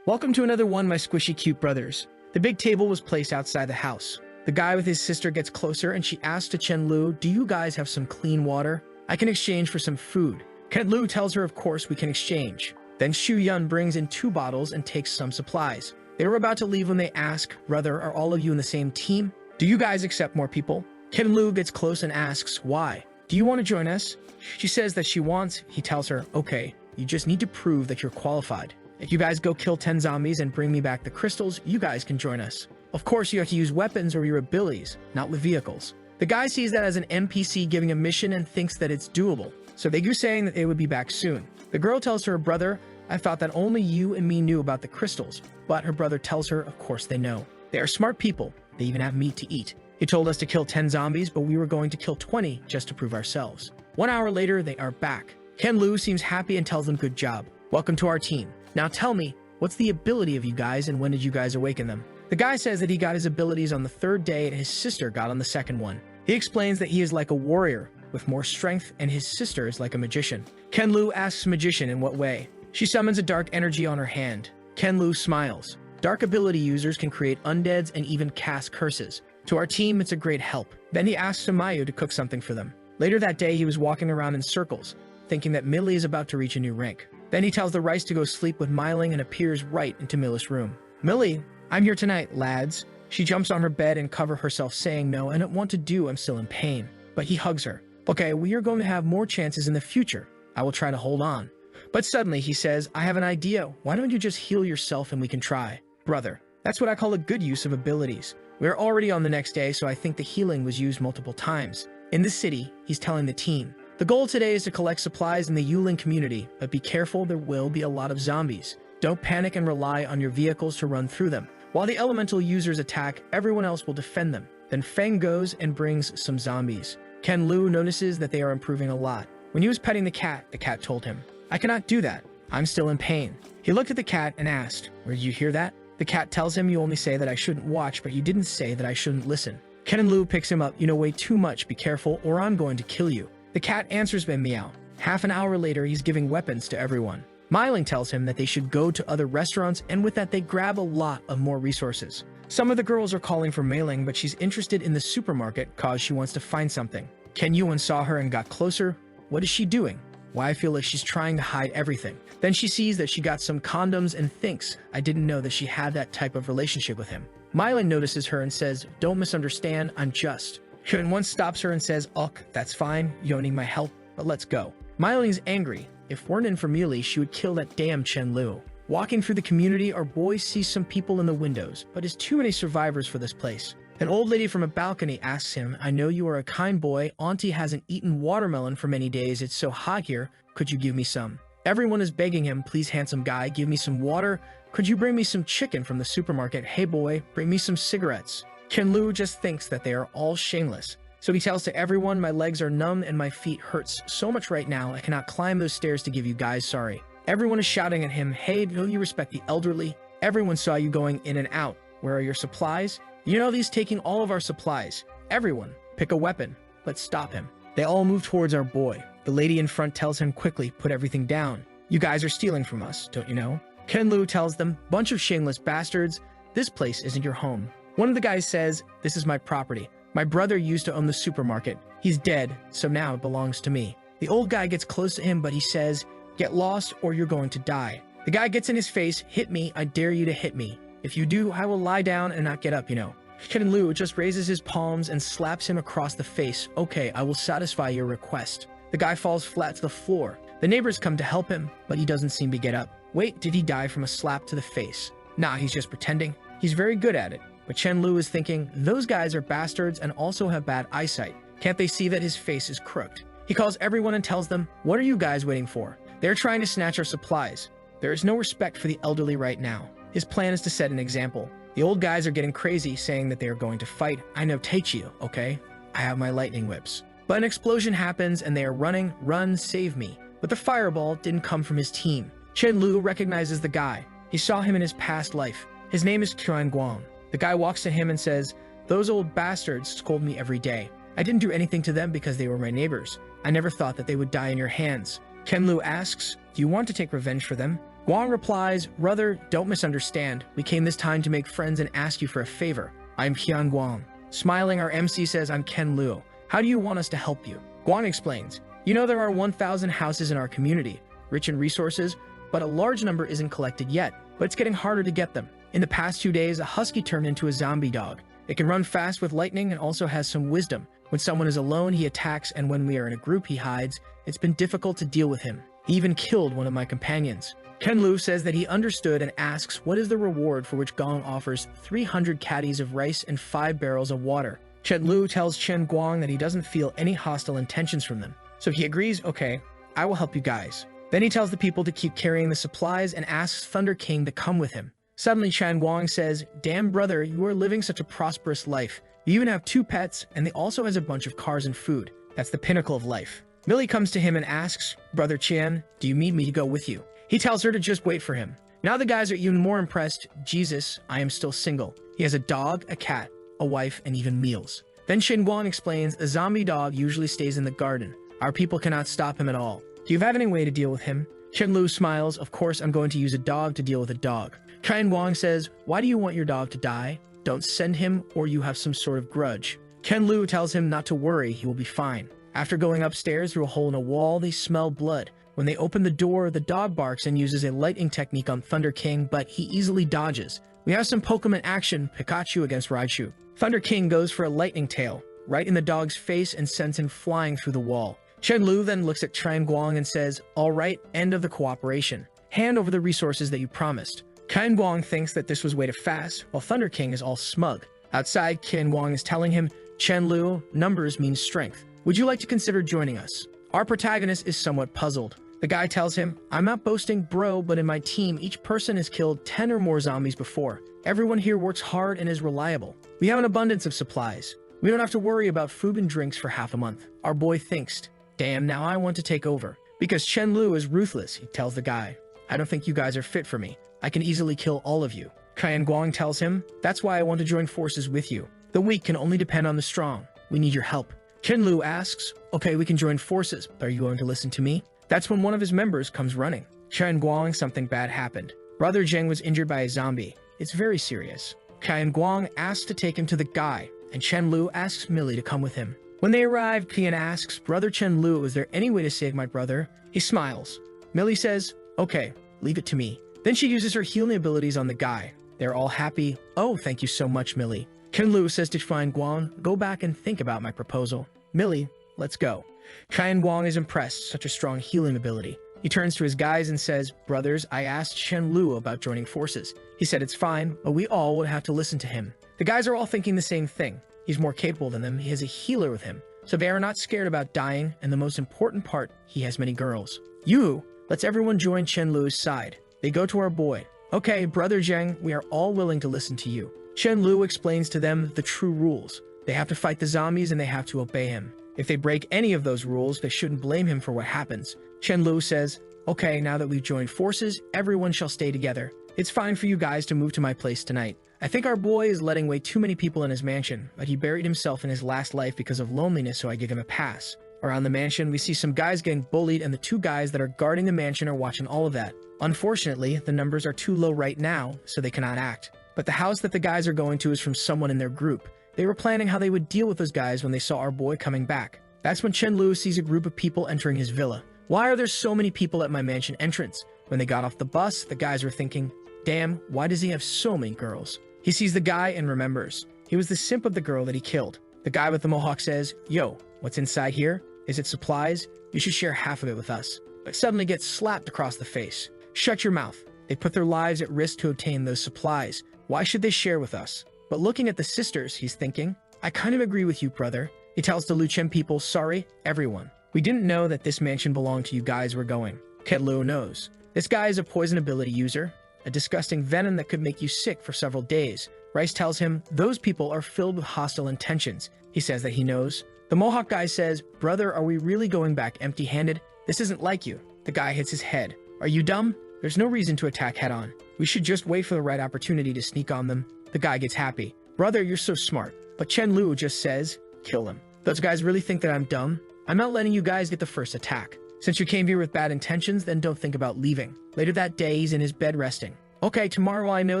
S1: Welcome to another one, my squishy cute brothers. The big table was placed outside the house. The guy with his sister gets closer and she asks to Chen-Lu, do you guys have some clean water? I can exchange for some food. Chen-Lu tells her of course we can exchange. Then Shu-Yun brings in 2 bottles and takes some supplies. They were about to leave when they ask, brother, are all of you in the same team? Do you guys accept more people? Chen-Lu gets close and asks, why? Do you want to join us? She says that she wants. He tells her, okay, you just need to prove that you're qualified. If you guys go kill 10 zombies and bring me back the crystals, you guys can join us. Of course, you have to use weapons or your abilities, not with vehicles. The guy sees that as an NPC giving a mission and thinks that it's doable. So they go saying that they would be back soon. The girl tells her brother, I thought that only you and me knew about the crystals. But her brother tells her, of course they know. They are smart people. They even have meat to eat. He told us to kill 10 zombies, but we were going to kill 20 just to prove ourselves. 1 hour later, they are back. Chen-Lu seems happy and tells them good job. Welcome to our team. Now tell me, what's the ability of you guys and when did you guys awaken them? The guy says that he got his abilities on the 3rd day and his sister got on the 2nd one. He explains that he is like a warrior with more strength and his sister is like a magician. Chen-Lu asks magician in what way. She summons a dark energy on her hand. Chen-Lu smiles. Dark ability users can create undeads and even cast curses. To our team, it's a great help. Then he asks Samayu to cook something for them. Later that day, he was walking around in circles, thinking that Millie is about to reach a new rank. Then he tells the Rice to go sleep with Mei-Ling and appears right into Millie's room. Millie, I'm here tonight, lads. She jumps on her bed and covers herself saying, no, I don't want to do, I'm still in pain. But he hugs her. Okay, we are going to have more chances in the future. I will try to hold on. But suddenly he says, I have an idea. Why don't you just heal yourself and we can try? Brother, that's what I call a good use of abilities. We are already on the next day, so I think the healing was used multiple times. In the city, he's telling the team. The goal today is to collect supplies in the Yuling community, but be careful, there will be a lot of zombies. Don't panic and rely on your vehicles to run through them. While the elemental users attack, everyone else will defend them. Then Feng goes and brings some zombies. Chen-Lu notices that they are improving a lot. When he was petting the cat told him, I cannot do that. I'm still in pain. He looked at the cat and asked, where did you hear that? The cat tells him, you only say that I shouldn't watch, but you didn't say that I shouldn't listen. Chen-Lu picks him up, you know way too much, be careful or I'm going to kill you. The cat answers by meow. Half an hour later, he's giving weapons to everyone. Mei-Ling tells him that they should go to other restaurants and with that they grab a lot of more resources. Some of the girls are calling for Mei-Ling, but she's interested in the supermarket cause she wants to find something. Ken Yuan saw her and got closer. What is she doing? Why I feel like she's trying to hide everything. Then she sees that she got some condoms and thinks, I didn't know that she had that type of relationship with him. Mei-Ling notices her and says, don't misunderstand, I'm just. Hyun once stops her and says, ugh, that's fine, you don't need my help, but let's go. Mei-Ling's angry. If weren't in for Mealy, she would kill that damn Chen-Lu. Walking through the community, our boy sees some people in the windows, but is too many survivors for this place. An old lady from a balcony asks him, I know you are a kind boy, Auntie hasn't eaten watermelon for many days, it's so hot here, could you give me some? Everyone is begging him, please handsome guy, give me some water, could you bring me some chicken from the supermarket, hey boy, bring me some cigarettes. Chen-Lu just thinks that they are all shameless. So he tells to everyone, my legs are numb and my feet hurts so much right now, I cannot climb those stairs to give you guys sorry. Everyone is shouting at him, hey, don't you respect the elderly? Everyone saw you going in and out. Where are your supplies? You know he's taking all of our supplies. Everyone, pick a weapon. Let's stop him. They all move towards our boy. The lady in front tells him quickly, put everything down. You guys are stealing from us, don't you know? Chen-Lu tells them, bunch of shameless bastards, this place isn't your home. One of the guys says, this is my property. My brother used to own the supermarket. He's dead, so now it belongs to me. The old guy gets close to him, but he says, get lost or you're going to die. The guy gets in his face, hit me, I dare you to hit me. If you do, I will lie down and not get up, you know. Chen-Lu just raises his palms and slaps him across the face. Okay, I will satisfy your request. The guy falls flat to the floor. The neighbors come to help him, but he doesn't seem to get up. Wait, did he die from a slap to the face? Nah, he's just pretending. He's very good at it. But Chen-Lu is thinking, those guys are bastards and also have bad eyesight. Can't they see that his face is crooked? He calls everyone and tells them, what are you guys waiting for? They're trying to snatch our supplies. There is no respect for the elderly right now. His plan is to set an example. The old guys are getting crazy, saying that they are going to fight. I know Teichiu, okay? I have my lightning whips. But an explosion happens and they are running, run, save me. But the fireball didn't come from his team. Chen-Lu recognizes the guy. He saw him in his past life. His name is Guang. The guy walks to him and says, those old bastards scold me every day. I didn't do anything to them because they were my neighbors. I never thought that they would die in your hands. Chen-Lu asks, do you want to take revenge for them? Guang replies, brother, don't misunderstand. We came this time to make friends and ask you for a favor. I'm Guang. Smiling, our MC says, I'm Chen-Lu. How do you want us to help you? Guang explains, you know there are 1,000 houses in our community, rich in resources, but a large number isn't collected yet, but it's getting harder to get them. In the past 2 days, a husky turned into a zombie dog. It can run fast with lightning and also has some wisdom. When someone is alone, he attacks, and when we are in a group, he hides. It's been difficult to deal with him. He even killed one of my companions. Chen-Lu says that he understood and asks what is the reward for which Gong offers 300 caddies of rice and 5 barrels of water. Chen-Lu tells Chen Guang that he doesn't feel any hostile intentions from them. So he agrees, okay, I will help you guys. Then he tells the people to keep carrying the supplies and asks Thunder King to come with him. Suddenly, Chen Guang says, damn brother, you are living such a prosperous life. You even have 2 pets, and they also has a bunch of cars and food. That's the pinnacle of life. Millie comes to him and asks, brother Qian, do you need me to go with you? He tells her to just wait for him. Now the guys are even more impressed. Jesus, I am still single. He has a dog, a cat, a wife, and even meals. Then Shen Guang explains, a zombie dog usually stays in the garden. Our people cannot stop him at all. Do you have any way to deal with him? Chen-Lu smiles, of course I'm going to use a dog to deal with a dog. Chen Guang says, why do you want your dog to die? Don't send him or you have some sort of grudge. Chen-Lu tells him not to worry, he will be fine. After going upstairs through a hole in a wall, they smell blood. When they open the door, the dog barks and uses a lightning technique on Thunder King, but he easily dodges. We have some Pokemon action, Pikachu against Raichu. Thunder King goes for a lightning tail, right in the dog's face and sends him flying through the wall. Chen-Lu then looks at Chen Guang and says, all right, end of the cooperation. Hand over the resources that you promised. Chen Guang thinks that this was way too fast, while Thunder King is all smug. Outside, Chen Guang is telling him, Chen-Lu, numbers mean strength. Would you like to consider joining us? Our protagonist is somewhat puzzled. The guy tells him, I'm not boasting, bro, but in my team, each person has killed 10 or more zombies before. Everyone here works hard and is reliable. We have an abundance of supplies. We don't have to worry about food and drinks for half a month. Our boy thinks, damn, now I want to take over. Because Chen-Lu is ruthless, he tells the guy. I don't think you guys are fit for me. I can easily kill all of you. Chen Guang tells him, that's why I want to join forces with you. The weak can only depend on the strong. We need your help. Chen-Lu asks, okay, we can join forces, but are you going to listen to me? That's when one of his members comes running. Chen Guang, something bad happened. Brother Zheng was injured by a zombie. It's very serious. Chen Guang asks to take him to the guy, and Chen-Lu asks Millie to come with him. When they arrive, Qian asks, brother Chen-Lu, is there any way to save my brother? He smiles. Millie says, okay, leave it to me. Then she uses her healing abilities on the guy. They're all happy. Oh, thank you so much, Millie. Chen-Lu says to Chen Guang, go back and think about my proposal. Millie, let's go. Chen Guang is impressed, such a strong healing ability. He turns to his guys and says, brothers, I asked Chen-Lu about joining forces. He said it's fine, but we all would have to listen to him. The guys are all thinking the same thing. He's more capable than them, he has a healer with him. So they are not scared about dying, and the most important part, he has many girls. Yu lets everyone join Chen-Lu's side. They go to our boy. Okay, brother Zheng, we are all willing to listen to you. Chen-Lu explains to them the true rules. They have to fight the zombies and they have to obey him. If they break any of those rules, they shouldn't blame him for what happens. Chen-Lu says, okay, now that we've joined forces, everyone shall stay together. It's fine for you guys to move to my place tonight. I think our boy is letting way too many people in his mansion, but he buried himself in his last life because of loneliness, so I give him a pass. Around the mansion, we see some guys getting bullied, and the 2 guys that are guarding the mansion are watching all of that. Unfortunately, the numbers are too low right now, so they cannot act. But the house that the guys are going to is from someone in their group. They were planning how they would deal with those guys when they saw our boy coming back. That's when Chen-Lu sees a group of people entering his villa. Why are there so many people at my mansion entrance? When they got off the bus, the guys were thinking, damn, why does he have so many girls? He sees the guy and remembers. He was the simp of the girl that he killed. The guy with the mohawk says, "Yo, what's inside here? Is it supplies? You should share half of it with us." But suddenly gets slapped across the face. "Shut your mouth. They put their lives at risk to obtain those supplies. Why should they share with us?" But looking at the sisters, he's thinking, "I kind of agree with you, brother." He tells the Luchen people, "Sorry, everyone. We didn't know that this mansion belonged to you guys we're going." Ketlu knows. This guy is a poison ability user, a disgusting venom that could make you sick for several days. Rice tells him those people are filled with hostile intentions. He says that he knows. The Mohawk guy says, "Brother, are we really going back empty-handed? This isn't like you." The guy hits his head. "Are you dumb? There's no reason to attack head-on. We should just wait for the right opportunity to sneak on them." The guy gets happy. "Brother, you're so smart." But Chen Lu just says, "Kill him." "Those guys really think that I'm dumb? I'm not letting you guys get the first attack. Since you came here with bad intentions, then don't think about leaving." Later that day, he's in his bed resting. "Okay, tomorrow I know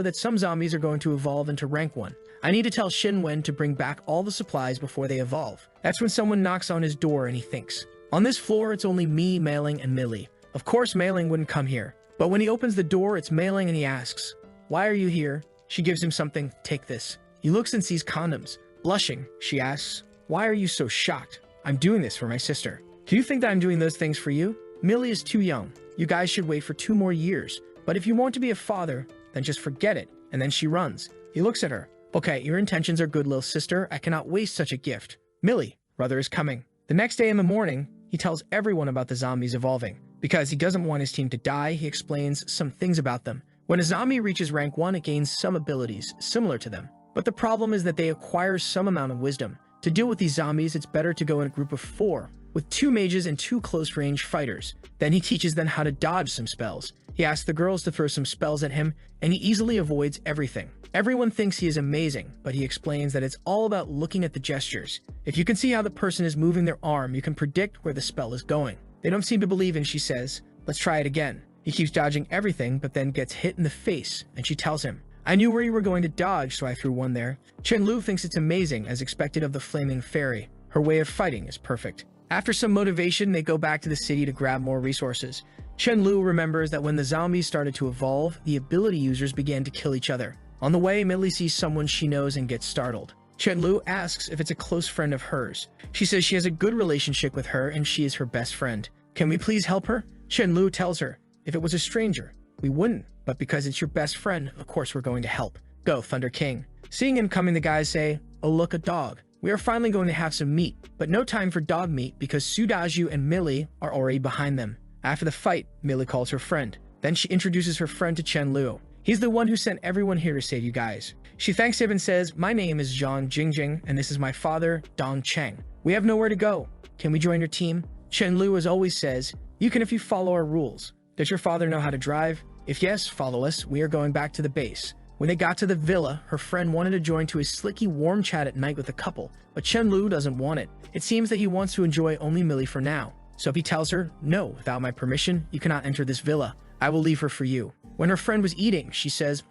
S1: that some zombies are going to evolve into rank 1. I need to tell Shin Wen to bring back all the supplies before they evolve." That's when someone knocks on his door and he thinks, "On this floor, it's only me, Mailing, and Millie." Of course, Mailing wouldn't come here. But when he opens the door, it's Mailing and he asks, "Why are you here?" She gives him something. "Take this." He looks and sees condoms. Blushing, she asks, "Why are you so shocked?" "I'm doing this for my sister." "Do you think that I'm doing those things for you?" "Millie is too young. You guys should wait for 2 more years. But if you want to be a father, then just forget it." And then she runs. He looks at her. "Okay, your intentions are good, little sister. I cannot waste such a gift." "Millie, brother is coming." The next day in the morning, he tells everyone about the zombies evolving. Because he doesn't want his team to die, he explains some things about them. When a zombie reaches rank 1, it gains some abilities similar to them. But the problem is that they acquire some amount of wisdom. To deal with these zombies, it's better to go in a group of 4, with 2 mages and 2 close-range fighters. Then he teaches them how to dodge some spells. He asks the girls to throw some spells at him, and he easily avoids everything. Everyone thinks he is amazing, but he explains that it's all about looking at the gestures. If you can see how the person is moving their arm, you can predict where the spell is going. They don't seem to believe, and she says, "Let's try it again." He keeps dodging everything, but then gets hit in the face, and she tells him, "I knew where you were going to dodge, so I threw one there." Chen Lu thinks it's amazing, as expected of the flaming fairy. Her way of fighting is perfect. After some motivation, they go back to the city to grab more resources. Chen Lu remembers that when the zombies started to evolve, the ability users began to kill each other. On the way, Millie sees someone she knows and gets startled. Chen Lu asks if it's a close friend of hers. She says she has a good relationship with her and she is her best friend. "Can we please help her?" Chen Lu tells her, "If it was a stranger, we wouldn't, but because it's your best friend, of course we're going to help. Go, Thunder King." Seeing him coming, the guys say, "Oh look, a dog. We are finally going to have some meat," but no time for dog meat because Sudaju and Millie are already behind them. After the fight, Millie calls her friend. Then she introduces her friend to Chen Lu. He's the one who sent everyone here to save you guys. She thanks him and says, "My name is Zhang Jingjing, and this is my father, Dong Cheng. We have nowhere to go. Can we join your team?" Chen Lu, as always, says, "You can if you follow our rules. Does your father know how to drive? If yes, follow us. We are going back to the base." When they got to the villa, her friend wanted to join to a slicky warm chat at night with the couple, but Chen Lu doesn't want it. It seems that he wants to enjoy only Millie for now. So he tells her, "No, without my permission, you cannot enter this villa. I will leave her for you." When her friend was eating, she says,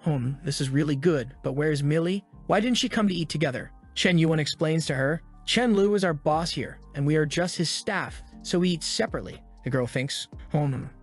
S1: This is really good, but where's Millie? Why didn't she come to eat together?" Chen Yuan explains to her, "Chen Lu is our boss here, and we are just his staff, so we eat separately." The girl thinks,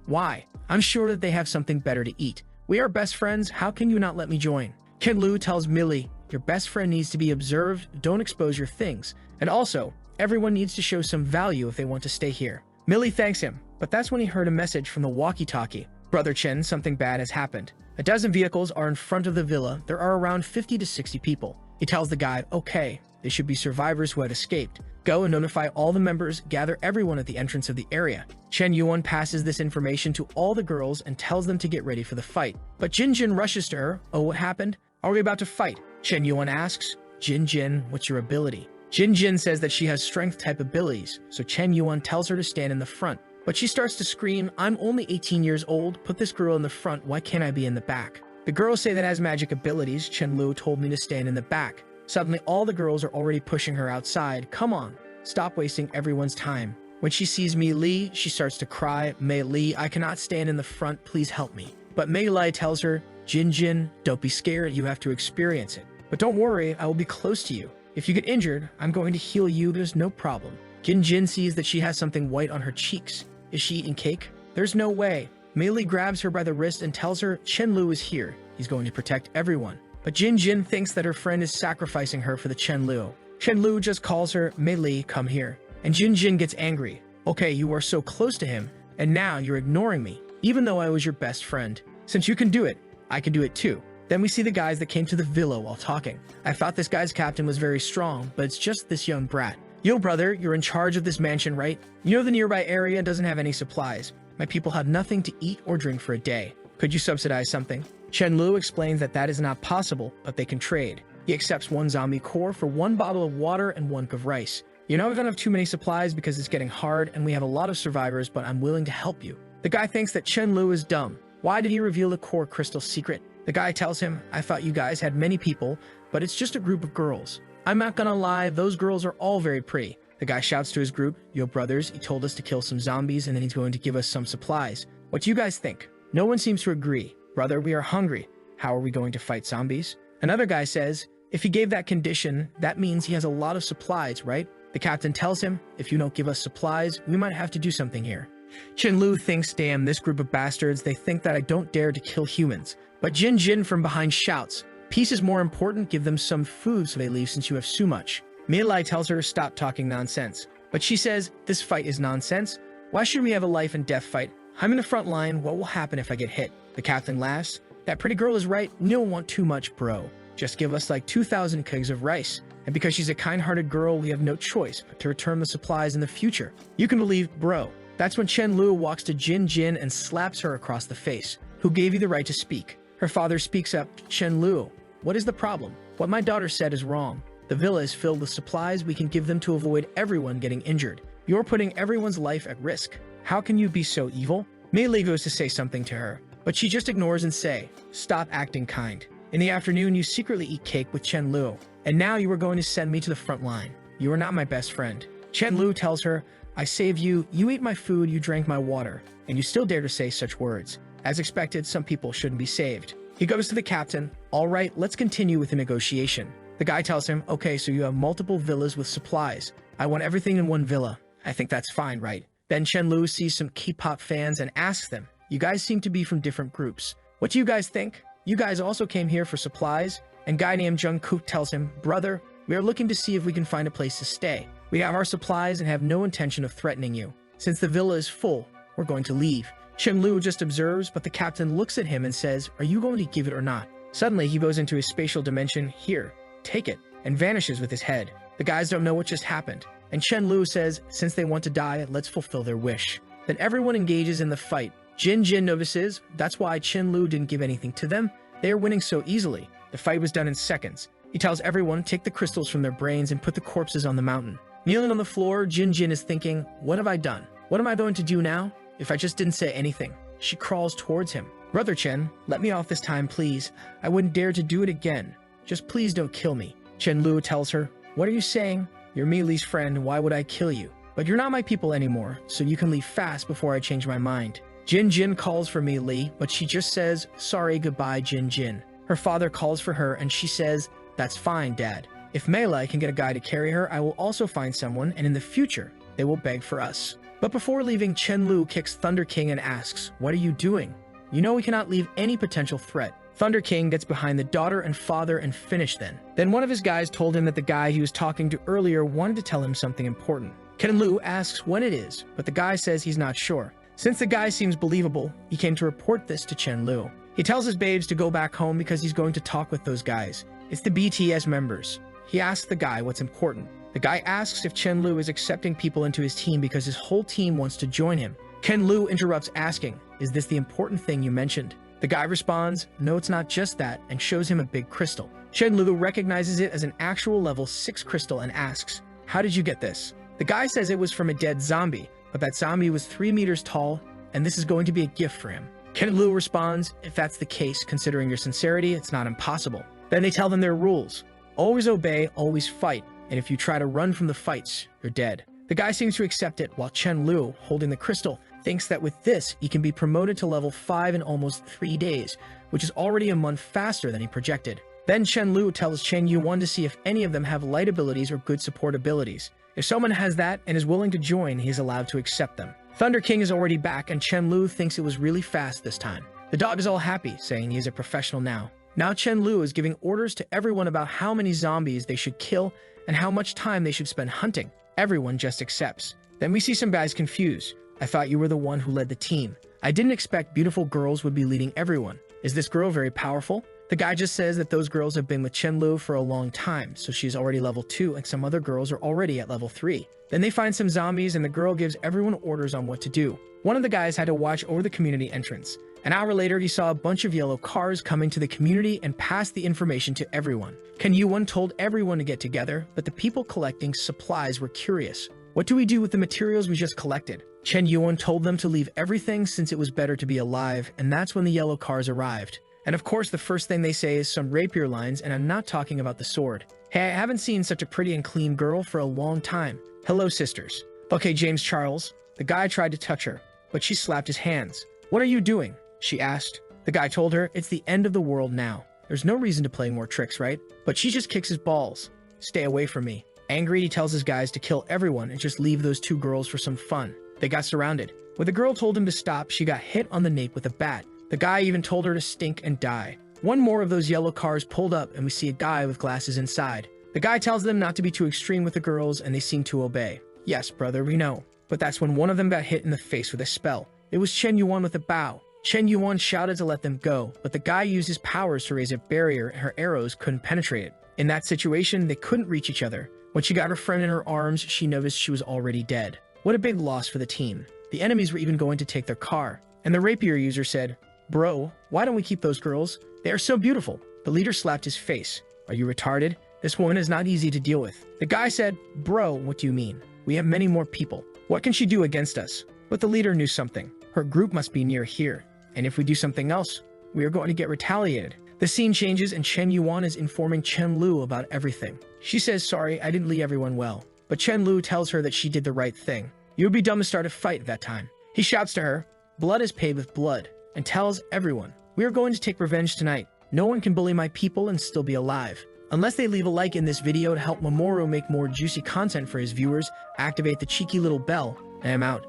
S1: Why? I'm sure that they have something better to eat. We are best friends. How can you not let me join?" Chen Lu tells Millie, "Your best friend needs to be observed. Don't expose your things. And also, everyone needs to show some value if they want to stay here." Millie thanks him, but that's when he heard a message from the walkie-talkie. "Brother Chen, something bad has happened. A dozen vehicles are in front of the villa. There are around 50 to 60 people. He tells the guide, "Okay, they should be survivors who had escaped. Go and notify all the members, gather everyone at the entrance of the area." Chen Yuan passes this information to all the girls and tells them to get ready for the fight. But Jin Jin rushes to her. "Oh, what happened? Are we about to fight?" Chen Yuan asks, "Jin Jin, what's your ability?" Jin Jin says that she has strength-type abilities, so Chen Yuan tells her to stand in the front. But she starts to scream, "I'm only 18 years old. Put this girl in the front. Why can't I be in the back?" The girls say that as magic abilities, Chen Lu told me to stand in the back. Suddenly, all the girls are already pushing her outside. "Come on, stop wasting everyone's time." When she sees Mei Li, she starts to cry. "Mei Li, I cannot stand in the front. Please help me." But Mei Li tells her, "Jin Jin, don't be scared. You have to experience it. But don't worry, I will be close to you. If you get injured, I'm going to heal you. There's no problem." Jin Jin sees that she has something white on her cheeks. Is she eating cake? There's no way. Mei Li grabs her by the wrist and tells her Chen Lu is here. He's going to protect everyone. but Jin Jin thinks that her friend is sacrificing her for the Chen Lu. Chen Lu just calls her, Mei Li, come here. And Jin Jin gets angry. Okay, you are so close to him, and now you're ignoring me, even though I was your best friend. Since you can do it, I can do it too. Then we see the guys that came to the villa while talking. I thought this guy's captain was very strong, but it's just this young brat. Yo, brother, you're in charge of this mansion, right? You know the nearby area doesn't have any supplies. My people have nothing to eat or drink for a day. Could you subsidize something? Chen Lu explains that that is not possible, but they can trade. He accepts 1 zombie core for 1 bottle of water and 1 cup of rice. You know, we don't have too many supplies because it's getting hard and we have a lot of survivors, but I'm willing to help you. The guy thinks that Chen Lu is dumb. Why did he reveal the core crystal secret? The guy tells him, I thought you guys had many people, but it's just a group of girls. I'm not gonna lie, those girls are all very pretty. The guy shouts to his group, yo brothers, he told us to kill some zombies and then he's going to give us some supplies. What do you guys think? No one seems to agree. Brother, we are hungry. How are we going to fight zombies? Another guy says, if he gave that condition, that means he has a lot of supplies, right? The captain tells him, if you don't give us supplies, we might have to do something here. Chen Lu thinks, damn, this group of bastards, they think that I don't dare to kill humans. But Jin Jin from behind shouts, peace is more important, give them some food so they leave since you have so much. Mei Lai tells her, stop talking nonsense. But she says, this fight is nonsense. Why should we have a life and death fight? I'm in the front line, what will happen if I get hit? The captain laughs, that pretty girl is right, you don't want too much, bro. Just give us like 2,000 kegs of rice. And because she's a kind-hearted girl, we have no choice but to return the supplies in the future. You can believe, bro. That's when Chen Lu walks to Jin Jin and slaps her across the face. Who gave you the right to speak? Her father speaks up, Chen Lu, what is the problem? What my daughter said is wrong. The villa is filled with supplies, we can give them to avoid everyone getting injured. You're putting everyone's life at risk. How can you be so evil? Mei Li goes to say something to her, but she just ignores and say, stop acting kind. In the afternoon, you secretly eat cake with Chen Lu, and now you are going to send me to the front line. You are not my best friend. Chen Lu tells her, I saved you, you ate my food, you drank my water, and you still dare to say such words. As expected, some people shouldn't be saved. He goes to the captain, all right, let's continue with the negotiation. The guy tells him, okay, so you have multiple villas with supplies. I want everything in one villa. I think that's fine, right? Then Chen Lu sees some K-pop fans and asks them, you guys seem to be from different groups. What do you guys think? You guys also came here for supplies? And guy named Jungkook tells him, brother, we are looking to see if we can find a place to stay. We have our supplies and have no intention of threatening you. Since the villa is full, we're going to leave. Chen Lu just observes, but the captain looks at him and says, are you going to give it or not? Suddenly, he goes into his spatial dimension, here, take it, and vanishes with his head. The guys don't know what just happened. And Chen Lu says, since they want to die, let's fulfill their wish. Then everyone engages in the fight. Jin Jin notices, that's why Chen Lu didn't give anything to them. They are winning so easily. The fight was done in seconds. He tells everyone, take the crystals from their brains and put the corpses on the mountain. Kneeling on the floor, Jin Jin is thinking, what have I done? What am I going to do now? If I just didn't say anything. She crawls towards him. Brother Chen, let me off this time, please. I wouldn't dare to do it again. Just please don't kill me. Chen Lu tells her, what are you saying? You're Mei Li's friend, why would I kill you? But you're not my people anymore, so you can leave fast before I change my mind. Jin Jin calls for Mei Li, but she just says, sorry, goodbye, Jin Jin. Her father calls for her and she says, that's fine, Dad. If Mei Li can get a guy to carry her, I will also find someone, and in the future, they will beg for us. But before leaving, Chen Lu kicks Thunder King and asks, what are you doing? You know we cannot leave any potential threat. Thunder King gets behind the daughter and father and finish then. Then one of his guys told him that the guy he was talking to earlier wanted to tell him something important. Chen Lu asks when it is, but the guy says he's not sure. Since the guy seems believable, he came to report this to Chen Lu. He tells his babes to go back home because he's going to talk with those guys. It's the BTS members. He asks the guy what's important. The guy asks if Chen Lu is accepting people into his team because his whole team wants to join him. Chen Lu interrupts asking, is this the important thing you mentioned? The guy responds, no, it's not just that, and shows him a big crystal. Chen Lu recognizes it as an actual level 6 crystal and asks, how did you get this? The guy says it was from a dead zombie, but that zombie was 3 meters tall, and this is going to be a gift for him. Chen Lu responds, if that's the case, considering your sincerity, it's not impossible. Then they tell them their rules. Always obey, always fight, and if you try to run from the fights, you're dead. The guy seems to accept it, while Chen Lu, holding the crystal, thinks that with this, he can be promoted to level 5 in almost 3 days, which is already a month faster than he projected. Then Chen Lu tells Chen Yuan to see if any of them have light abilities or good support abilities. If someone has that and is willing to join, he is allowed to accept them. Thunder King is already back, and Chen Lu thinks it was really fast this time. The dog is all happy, saying he is a professional now. Now Chen Lu is giving orders to everyone about how many zombies they should kill and how much time they should spend hunting. Everyone just accepts. Then we see some guys confused. I thought you were the one who led the team. I didn't expect beautiful girls would be leading everyone. Is this girl very powerful? The guy just says that those girls have been with Chen Lu for a long time, so she's already level 2 and some other girls are already at level 3. Then they find some zombies and the girl gives everyone orders on what to do. One of the guys had to watch over the community entrance. An hour later, he saw a bunch of yellow cars coming to the community and passed the information to everyone. Chen Yuan told everyone to get together, but the people collecting supplies were curious. What do we do with the materials we just collected? Chen Yuan told them to leave everything since it was better to be alive, and that's when the yellow cars arrived. And of course, the first thing they say is some rapier lines, and I'm not talking about the sword. Hey, I haven't seen such a pretty and clean girl for a long time. Hello, sisters. Okay, James Charles. The guy tried to touch her, but she slapped his hands. What are you doing? She asked. The guy told her, it's the end of the world now. There's no reason to play more tricks, right? But she just kicks his balls. Stay away from me. Angry, he tells his guys to kill everyone and just leave those 2 girls for some fun. They got surrounded. When the girl told him to stop, she got hit on the nape with a bat. The guy even told her to stink and die. One more of those yellow cars pulled up and we see a guy with glasses inside. The guy tells them not to be too extreme with the girls and they seem to obey. Yes, brother, we know. But that's when one of them got hit in the face with a spell. It was Chen Yuan with a bow. Chen Yuan shouted to let them go, but the guy used his powers to raise a barrier and her arrows couldn't penetrate it. In that situation, they couldn't reach each other. When she got her friend in her arms, she noticed she was already dead. What a big loss for the team. The enemies were even going to take their car. And the rapier user said, "Bro, why don't we keep those girls? They are so beautiful." The leader slapped his face. "Are you retarded? This woman is not easy to deal with." The guy said, "Bro, what do you mean? We have many more people. What can she do against us?" But the leader knew something. Her group must be near here. And if we do something else, we are going to get retaliated. The scene changes and Chen Yuan is informing Chen Lu about everything. She says, "Sorry, I didn't lead everyone well." But Chen Lu tells her that she did the right thing. You would be dumb to start a fight at that time. He shouts to her, "Blood is paid with blood," and tells everyone, "We are going to take revenge tonight. No one can bully my people and still be alive." Unless they leave a like in this video to help Mamoru make more juicy content for his viewers, activate the cheeky little bell, and I'm out.